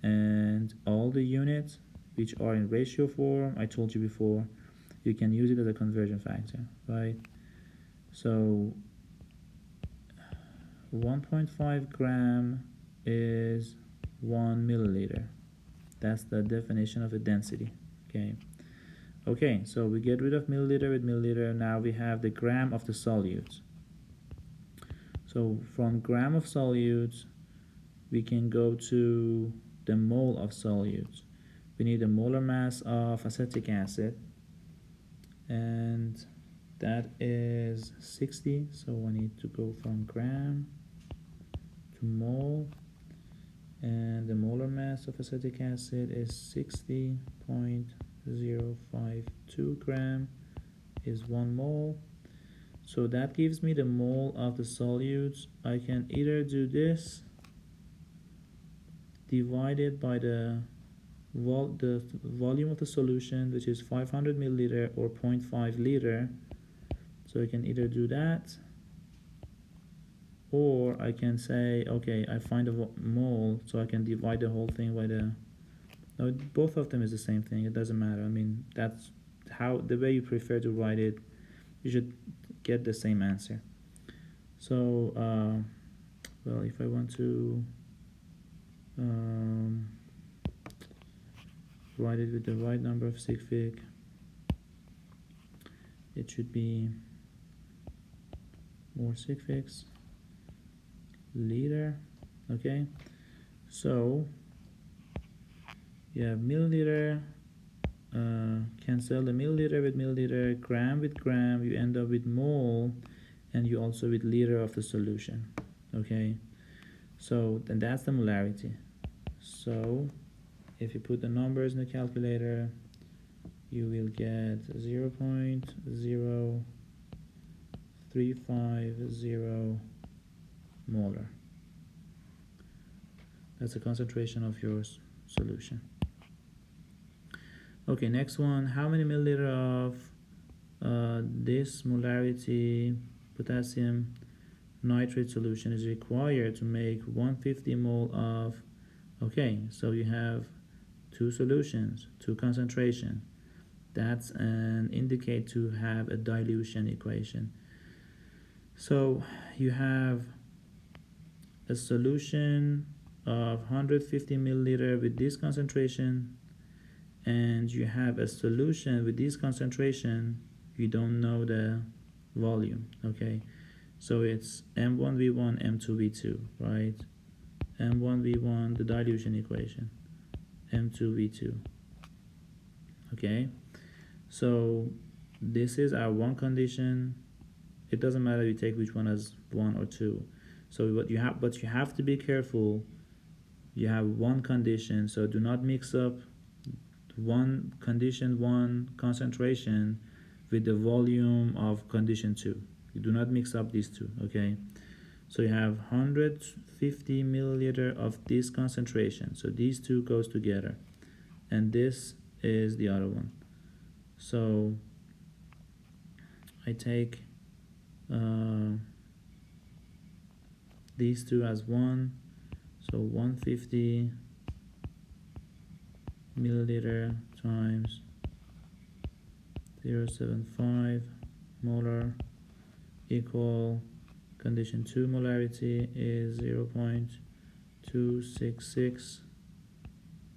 and all the units which are in ratio form. I told you before, you can use it as a conversion factor, right? So 1.5 gram is 1 milliliter. That's the definition of a density, okay? Okay, so we get rid of milliliter with milliliter. Now we have the gram of the solutes. So from gram of solutes, we can go to the mole of solutes. We need the molar mass of acetic acid, and that is 60. So I need to go from gram to mole, and the molar mass of acetic acid is 60.052 gram is 1 mole. So that gives me the mole of the solutes. I can either do this divided by the volume of the solution, which is 500 milliliter or 0.5 liter. So I can either do that, or I can say, okay, I find a mole, so I can divide the whole thing by the, no, both of them is the same thing. It doesn't matter. I mean, that's how, the way you prefer to write it, you should get the same answer. So well, if I want to write it with the right number of sig fig, it should be more sig figs, liter, okay? So you have milliliter cancel the milliliter with milliliter, gram with gram, you end up with mole, and you also with liter of the solution. Okay, so then that's the molarity. So if you put the numbers in the calculator, you will get 0.0350 molar. That's the concentration of your solution. Okay, next one. How many milliliter of this molarity potassium nitrate solution is required to make 150 mole of, okay, so you have two solutions, two concentration. That's an indicate to have a dilution equation. So you have a solution of 150 milliliter with this concentration, and you have a solution with this concentration, you don't know the volume. Okay, so it's M1V1 M2V2, right? M1V1, the dilution equation, M2V2. Okay, so this is our one condition. It doesn't matter if you take which one as 1 or 2. So what you have, but you have to be careful. You have one condition, so do not mix up one condition 1 concentration with the volume of condition 2. You do not mix up these two. Okay, so you have 150 milliliter of this concentration, so these two goes together, and this is the other one. So I take these two as one, so 150 milliliter times 0.75 molar equal condition 2 molarity is 0.266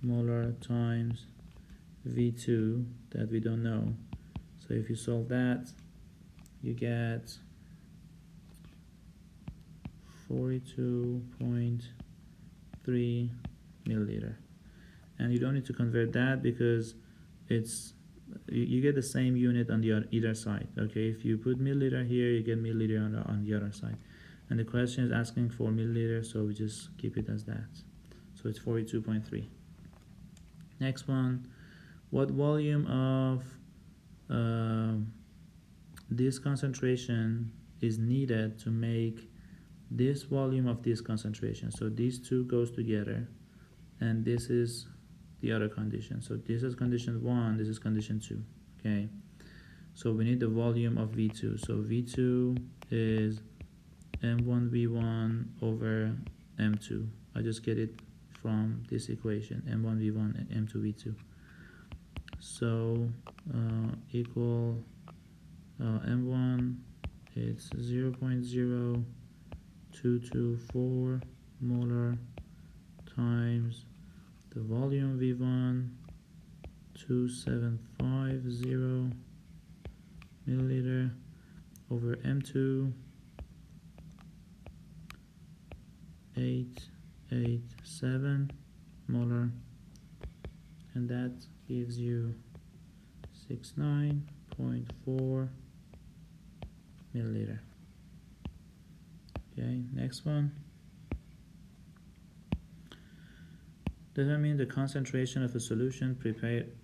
molar times V2 that we don't know. So if you solve that, you get 42.3 milliliter, and you don't need to convert that because it's you get the same unit on the either side. Okay, if you put milliliter here, you get milliliter on the other side, and the question is asking for milliliter, so we just keep it as that. So it's 42.3. Next one, what volume of this concentration is needed to make this volume of this concentration? So these two goes together, and this is the other condition. So this is condition 1, this is condition 2. Okay, so we need the volume of V2. So V2 is M1V1 over M2. I just get it from this equation, M1V1 and M2V2. So equal M1, it's 0.0224 molar times the volume V1, 2750 milliliter over M2, 887 molar, and that gives you 69.4 milliliter. Okay, next one. Determine the concentration of a solution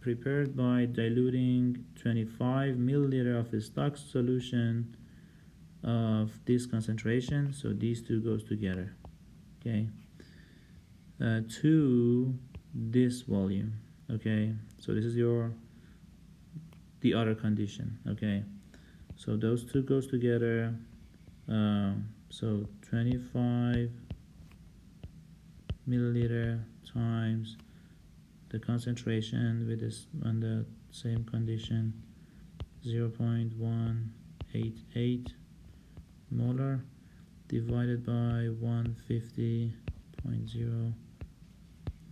prepared by diluting 25 milliliter of the stock solution of this concentration. So these two goes together. Okay, to this volume. Okay, so this is the other condition. Okay, so those two goes together. So 25 milliliter times the concentration with this on the same condition, 0.188 molar divided by 150.0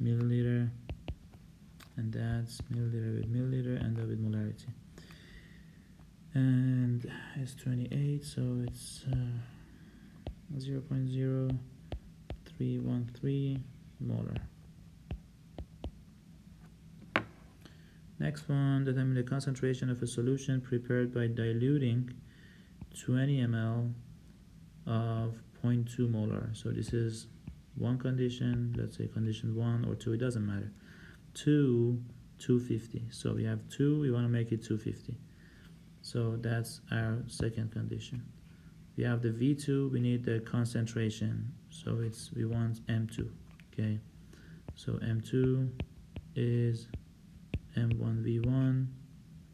milliliter, and that's milliliter with milliliter, end up with molarity, and it's 28, so it's 0.0313 molar. Next one, determine the concentration of a solution prepared by diluting 20 ml of 0.2 molar. So this is one condition, let's say condition 1 or 2, it doesn't matter. 2, 250. So we have 2, we want to make it 250. So that's our second condition. We have the V2, we need the concentration. So we want M2, okay? So M2 is M1V1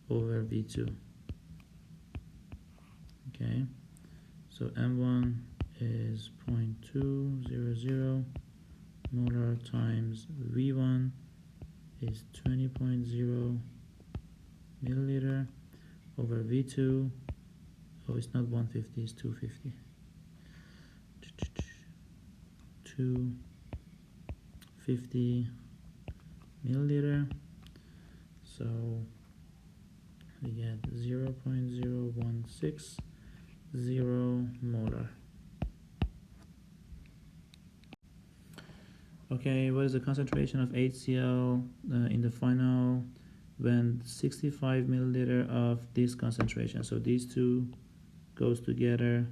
over V2, okay? So M1 is 0.200 molar times V1 is 20.0 milliliter over V2. Oh, it's not 150, it's 250. 250 milliliter. So we get 0.0160 molar. Okay, what is the concentration of HCl in the final when 65 milliliter of this concentration? So these two goes together,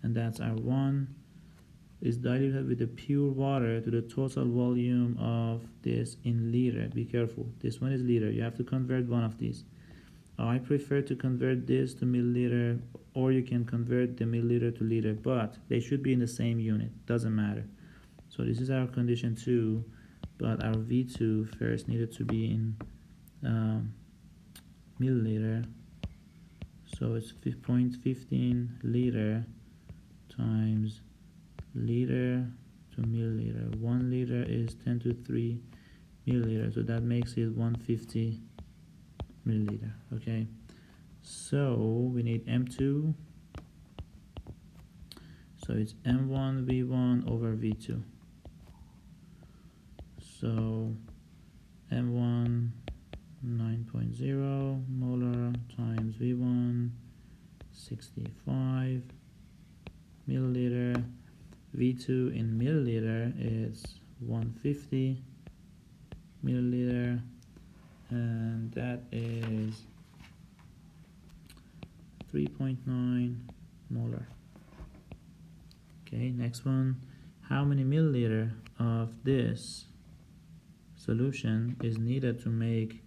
and that's our 1 is diluted with the pure water to the total volume of this in liter. Be careful, this one is liter, you have to convert one of these. I prefer to convert this to milliliter, or you can convert the milliliter to liter, but they should be in the same unit, doesn't matter. So this is our condition 2, but our V2 first needed to be in milliliter. So it's 0.15 liter times liter to milliliter. 1 liter is 10 to 3 milliliter, so that makes it 150 milliliter, okay? So we need M2, so it's M1V1 over V2. So M1 9.0 molar times V1 65 milliliter. V2 in milliliter is 150 milliliter, and that is 3.9 molar. Okay, next one, how many milliliter of this solution is needed to make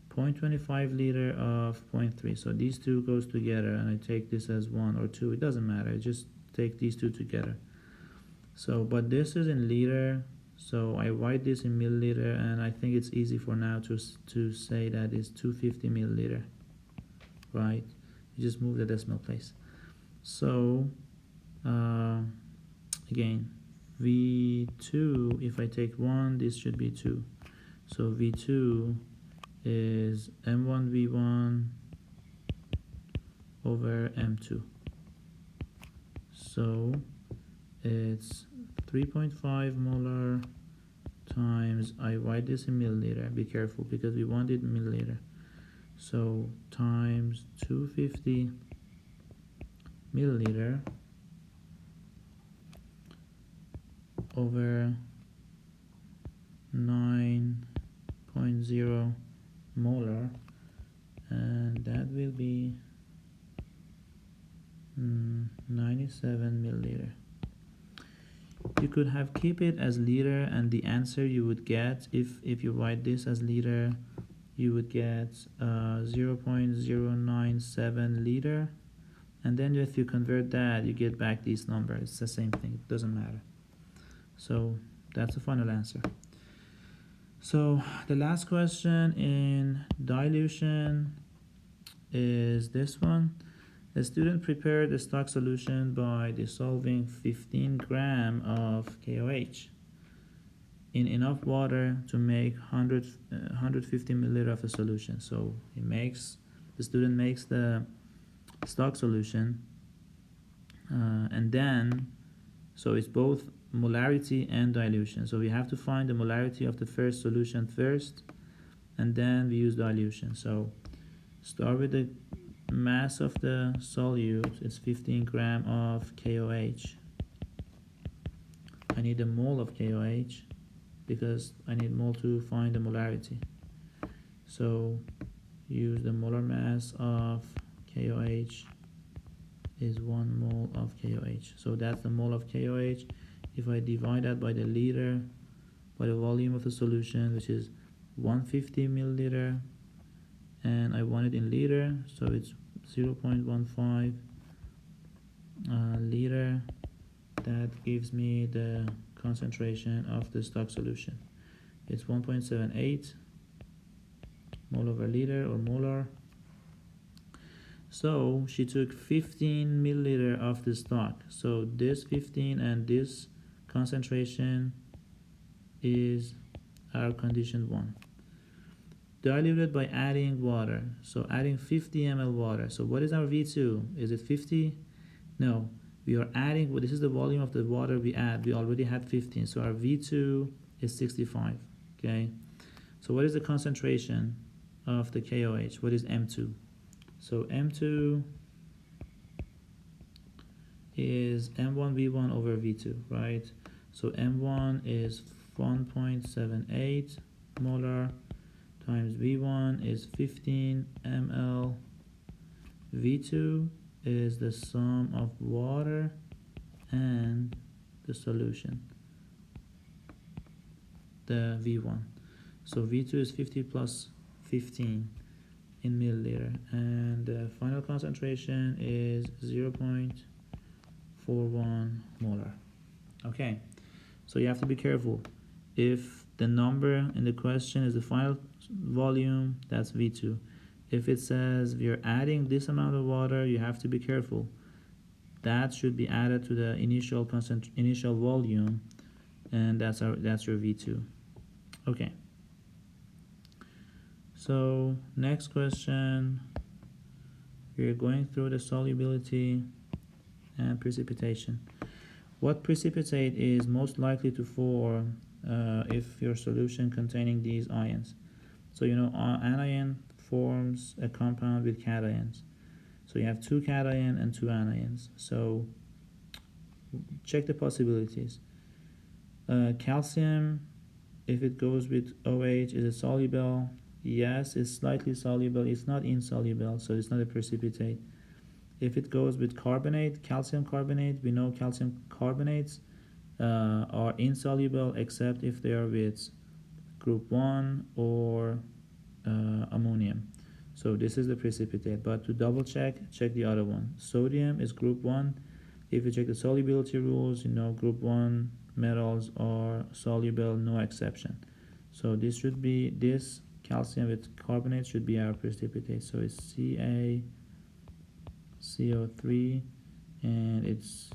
0.25 liter of 0.3? So these two goes together, and I take this as 1 or 2, it doesn't matter, just take these two together. So, but this is in liter, so I write this in milliliter, and I think it's easy for now to say that it's 250 milliliter, right? You just move the decimal place. So again, V2, if I take 1, this should be 2. So V2 is M1V1 over M2. So it's 3.5 molar times, I write this in milliliter, be careful because we want it in milliliter. So times 250 milliliter over 9.0 molar, and that will be 97 milliliter. You could have keep it as liter, and the answer you would get, if you write this as liter, you would get 0.097 liter, and then if you convert that, you get back these numbers. It's the same thing, it doesn't matter. So that's the final answer. So the last question in dilution is this one. A student prepared a stock solution by dissolving 15 grams of KOH in enough water to make 150 milliliter of a solution. So the student makes the stock solution, and then, so it's both molarity and dilution. So we have to find the molarity of the first solution first, and then we use dilution. So start with the mass of the solute, it's 15 grams of KOH. I need a mole of KOH because I need mole to find the molarity. So use the molar mass of KOH is 1 mole of KOH. So that's the mole of KOH. If I divide that by the liter, by the volume of the solution, which is 150 milliliter, and I want it in liter, so it's 0.15 liter. That gives me the concentration of the stock solution. It's 1.78 mole over liter, or molar. So she took 15 milliliter of the stock. So this 15 and this concentration is our condition 1. Diluted by adding water. So adding 50 ml water. So what is our V2? Is it 50? No. We are adding, well, this is the volume of the water we add. We already had 15. So our V2 is 65. Okay. So what is the concentration of the KOH? What is M2? So M2 is M1V1 over V2, right? So M1 is 1.78 molar times V1 is 15 ml. V2 is the sum of water and the solution, the V1. So V2 is 50 plus 15 in milliliter, and the final concentration is 0.41 molar. Okay, so you have to be careful. If the number in the question is the final volume, that's V2. If it says we are adding this amount of water, you have to be careful. That should be added to the initial volume, and that's your V2. Okay. So next question, we're going through the solubility and precipitation. What precipitate is most likely to form if your solution containing these ions? So you know anion forms a compound with cations. So you have 2 cation and 2 anions. So check the possibilities. Calcium, if it goes with OH, is it soluble? Yes, it's slightly soluble. It's not insoluble, so it's not a precipitate. If it goes with carbonate, calcium carbonate, we know calcium carbonates are insoluble except if they are with group 1 or ammonium. So this is the precipitate, but to double check the other one. Sodium is group 1. If you check the solubility rules, you know group 1 metals are soluble, no exception. So this should be, this calcium with carbonate should be our precipitate. So it's CaCO3, and it's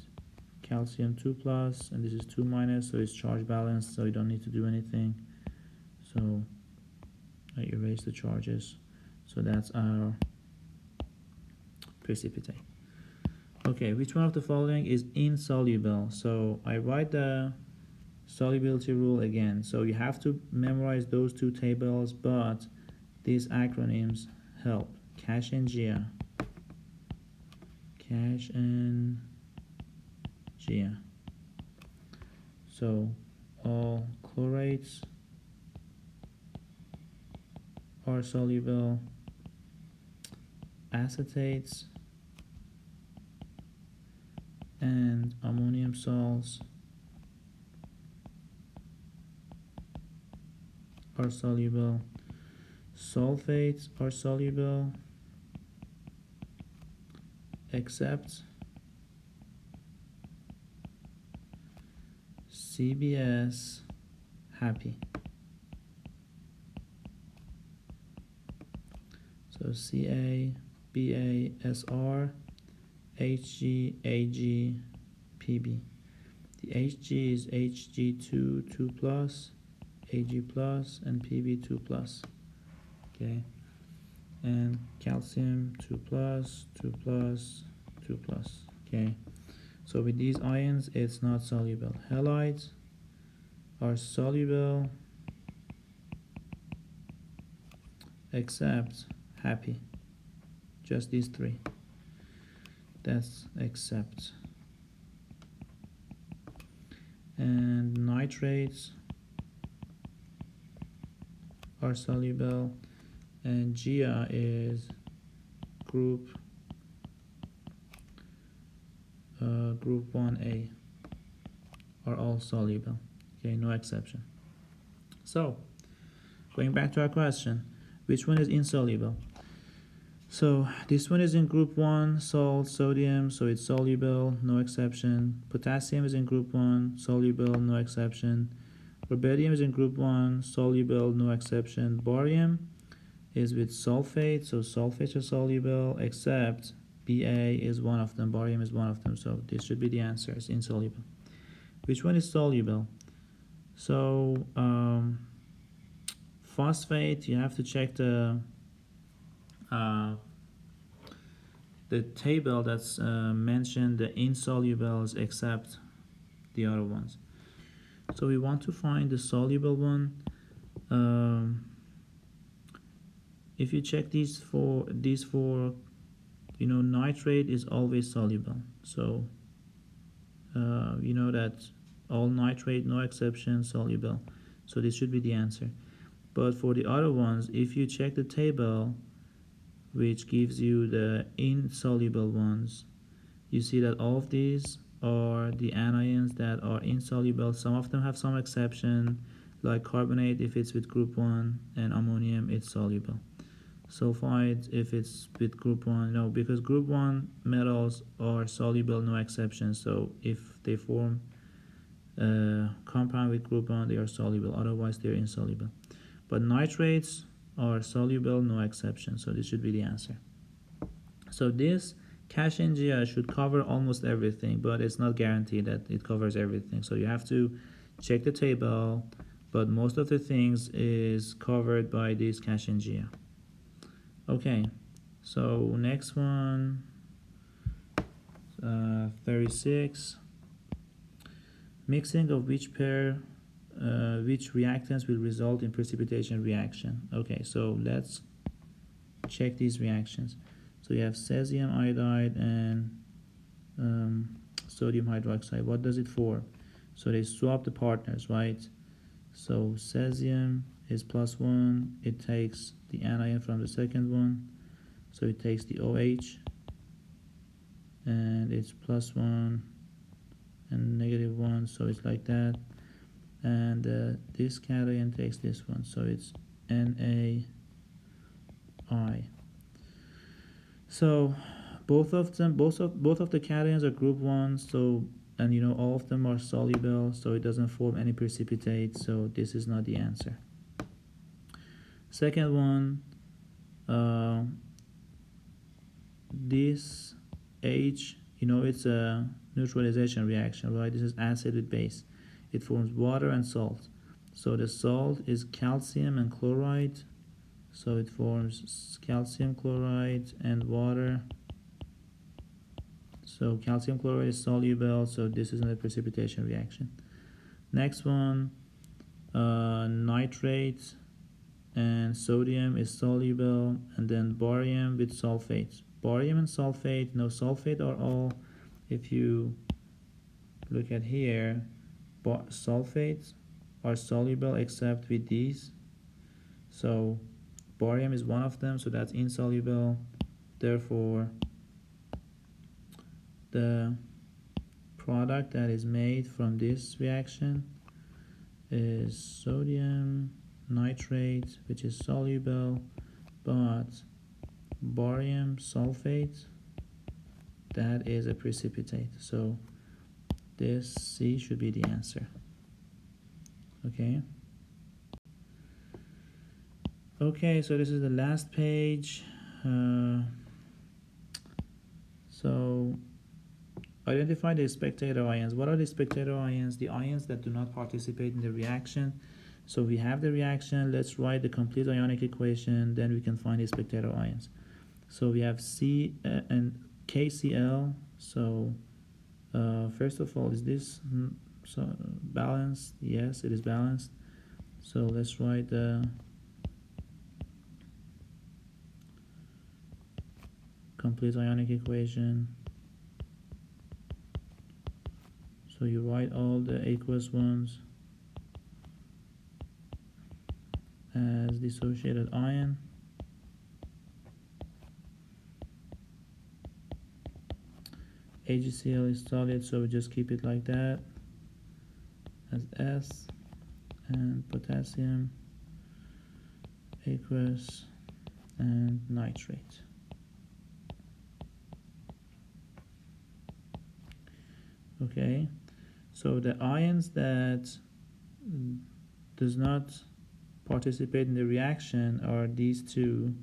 calcium 2 plus, and this is 2 minus, so it's charge balanced, so you don't need to do anything. So I erase the charges. So that's our precipitate. Okay, which one of the following is insoluble? So I write the solubility rule again. So you have to memorize those 2 tables, but these acronyms help. Cash and Gia. Cash and Gia. So all chlorates are soluble, acetates and ammonium salts are soluble, sulfates are soluble except CBS happy. So Ca, Ba, Sr, Hg, Ag, Pb. The Hg is Hg2, 2 plus, Ag plus, and Pb 2 plus. Okay, and calcium 2 plus, 2 plus, 2 plus. Okay, so with these ions, it's not soluble. Halides are soluble except happy. Just these 3. That's except. And nitrates are soluble and Gia is group 1A are all soluble. Okay, no exception. So, going back to our question, which one is insoluble? So this one is in group 1, salt, sodium, so it's soluble, no exception. Potassium is in group 1, soluble, no exception. Rubidium is in group 1, soluble, no exception. Barium is with sulfate, so sulfates are soluble, except Ba is one of them, barium is one of them, so this should be the answer, it's insoluble. Which one is soluble? So phosphate, you have to check the table that's mentioned the insolubles except the other ones. So we want to find the soluble one. If you check these four, you know, nitrate is always soluble. So you know that all nitrate, no exception, soluble. So this should be the answer. But for the other ones, if you check the table, which gives you the insoluble ones, you see that all of these are the anions that are insoluble. Some of them have some exception, like carbonate if it's with group 1, and ammonium it's soluble. Sulfide if it's with group 1, no, because group 1 metals are soluble, no exception. So if they form a compound with group 1, they are soluble, otherwise they're insoluble. But nitrates are soluble, no exception, so this should be the answer. So this Cash and Gia should cover almost everything, but it's not guaranteed that it covers everything. So you have to check the table, but most of the things is covered by this Cash and Gia. Okay, so next one, 36. Mixing of which reactants will result in precipitation reaction? Okay, so let's check these reactions. So you have cesium iodide and sodium hydroxide. What does it for? So they swap the partners, right? So cesium is +1. It takes the anion from the second one. So it takes the OH. And it's +1 and -1. So it's like that. And this cation takes this one. So it's NaI. So both of the cations are group 1, so, and you know all of them are soluble, so it doesn't form any precipitate, so this is not the answer. Second one, this H, you know, it's a neutralization reaction, right? This is acid with base. It forms water and salt. So the salt is calcium and chloride. So it forms calcium chloride and water. So calcium chloride is soluble, so this isn't a precipitation reaction. Next one, nitrate and sodium is soluble, and then barium with sulfate. Barium and sulfate, no, sulfate are all, if you look at here, sulfates are soluble except with these. So barium is one of them, so that's insoluble. Therefore, the product that is made from this reaction is sodium nitrate, which is soluble, but barium sulfate, that is a precipitate. So this C should be the answer. Okay. Okay, so this is the last page. So identify the spectator ions. What are the spectator ions? The ions that do not participate in the reaction. So we have the reaction. Let's write the complete ionic equation. Then we can find the spectator ions. So we have C and KCl. So first of all, is this balanced? Yes, it is balanced. So let's write the complete ionic equation. So you write all the aqueous ones as dissociated ion. AgCl is solid, so we just keep it like that as S, and potassium, aqueous, and nitrate. Okay, so the ions that does not participate in the reaction are these two,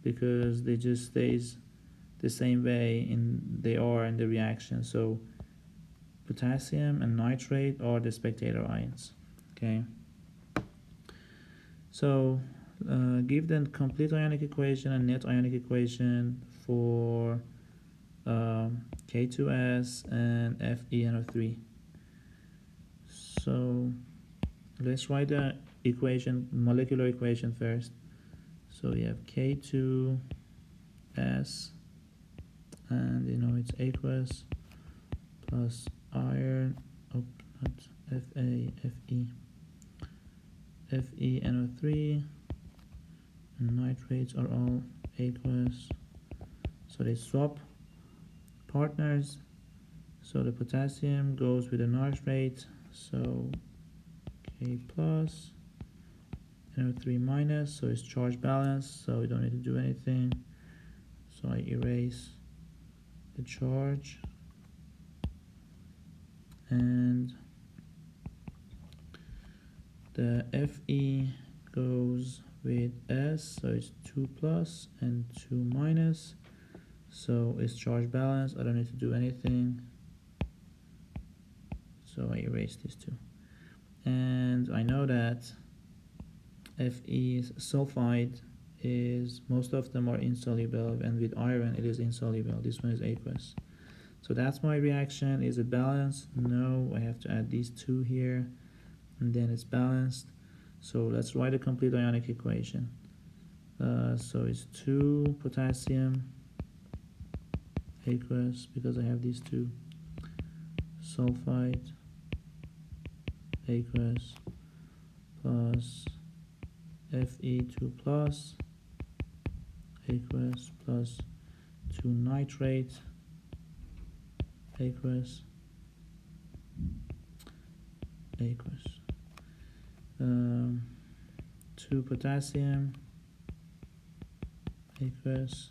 because they just stays the same way they are in the reaction. So potassium and nitrate are the spectator ions. Okay, so give the complete ionic equation and net ionic equation for K2S and FeNO3. So let's write the equation, molecular equation first. So we have K2S, and it's aqueous plus iron, not FeNO3, and nitrates are all aqueous. So they swap partners. So the potassium goes with the nitrate, so K plus, NO3 minus, so it's charge balanced, so we don't need to do anything. So I erase the charge, and the Fe goes with S, so it's 2 plus and 2 minus, so it's charge balanced. I don't need to do anything, so I erase these two. And I know that Fe sulfide is, most of them are insoluble, and with iron it is insoluble. This one is aqueous. So that's my reaction. Is it balanced? No, I have to add these two here, and then it's balanced. So let's write a complete ionic equation. So it's 2 potassium aqueous, because I have these two, sulfide aqueous, plus Fe2 plus aqueous, plus 2 nitrate aqueous, 2 potassium aqueous,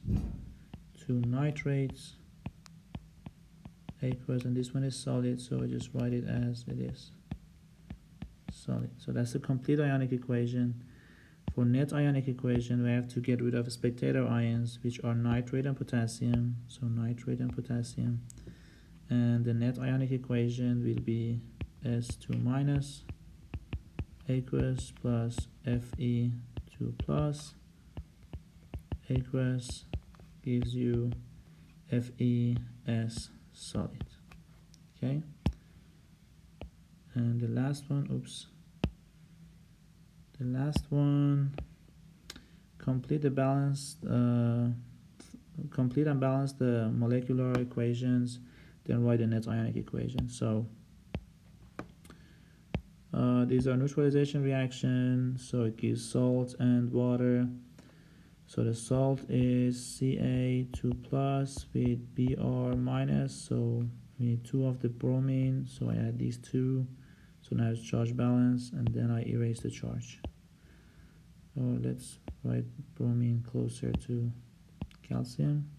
2 nitrates aqueous, and this one is solid, so I just write it as it is, solid. So that's the complete ionic equation. For net ionic equation, we have to get rid of spectator ions, which are nitrate and potassium, so nitrate and potassium, and the net ionic equation will be S2 minus aqueous plus Fe2 plus aqueous gives you FeS solid. Okay, and the last one, complete and balance the molecular equations, then write the net ionic equation. So these are neutralization reactions, so it gives salt and water. So the salt is Ca2 plus with Br minus, so we need 2 of the bromine, so I add these 2. So now it's charge balance, and then I erase the charge. So let's write bromine closer to calcium,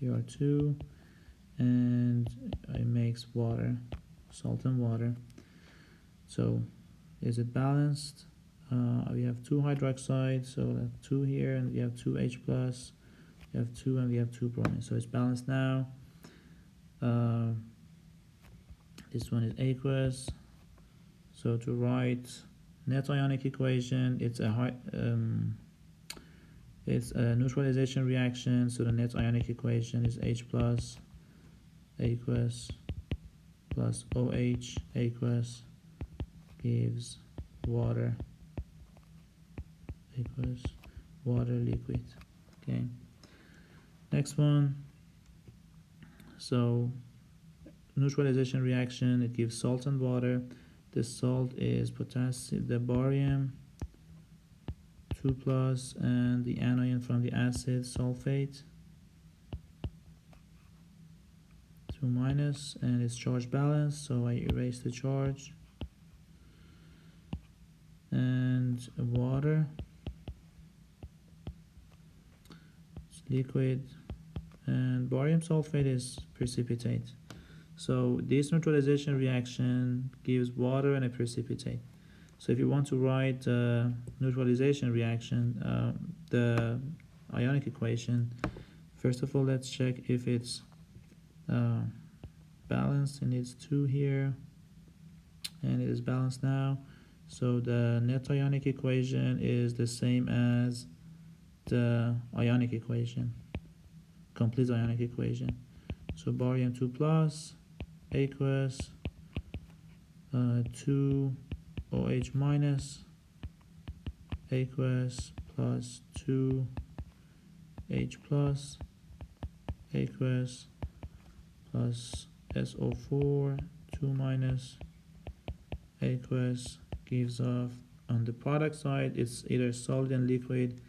Br2, and it makes water, salt and water. So is it balanced? We have 2 hydroxides, so we have 2 here, and we have 2 H plus, we have 2, and we have 2 bromine, so it's balanced now. This one is aqueous, so to write net ionic equation, it's a neutralization reaction, so the net ionic equation is H plus aqueous plus OH aqueous gives water, aqueous, water liquid. Okay, next one. So neutralization reaction, it gives salt and water. The salt is potassium, the barium 2 plus, and the anion from the acid sulfate. 2 minus, and it's charge balance, so I erase the charge. And water, it's liquid, and barium sulfate is precipitate. So this neutralization reaction gives water and a precipitate. So if you want to write neutralization reaction, the ionic equation, first of all, let's check if it's balanced, and it's 2 here, and it is balanced now. So the net ionic equation is the same as the ionic equation, complete ionic equation. So barium 2 plus, aqueous, 2 OH minus, aqueous plus 2 H plus, aqueous plus SO4, 2 minus, aqueous gives off, on the product side, it's either solid and liquid.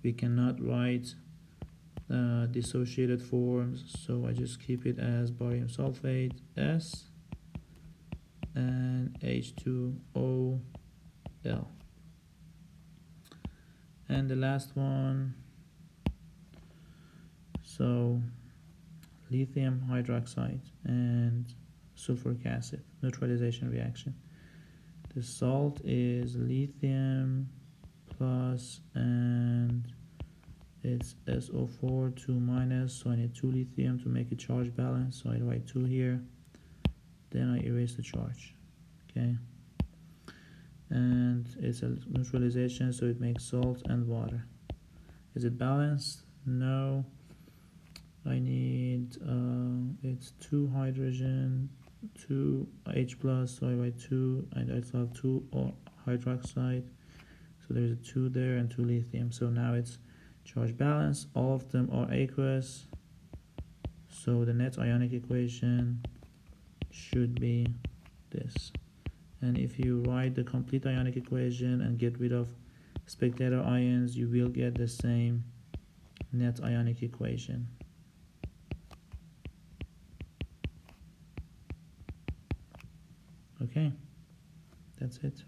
We cannot write dissociated forms, so I just keep it as barium sulfate S and H2O L. And the last one, so lithium hydroxide and sulfuric acid neutralization reaction. The salt is lithium plus, and it's SO4 2 minus, so I need 2 lithium to make a charge balance, so I write 2 here, then I erase the charge. Okay, and it's a neutralization, so it makes salt and water. Is it balanced? No. I need it's 2 hydrogen, 2 H plus, so I write 2, and I also have 2 hydroxide, so there's a 2 there and 2 lithium. So now it's charge balance, all of them are aqueous, so the net ionic equation should be this. And if you write the complete ionic equation and get rid of spectator ions, you will get the same net ionic equation. Okay, that's it.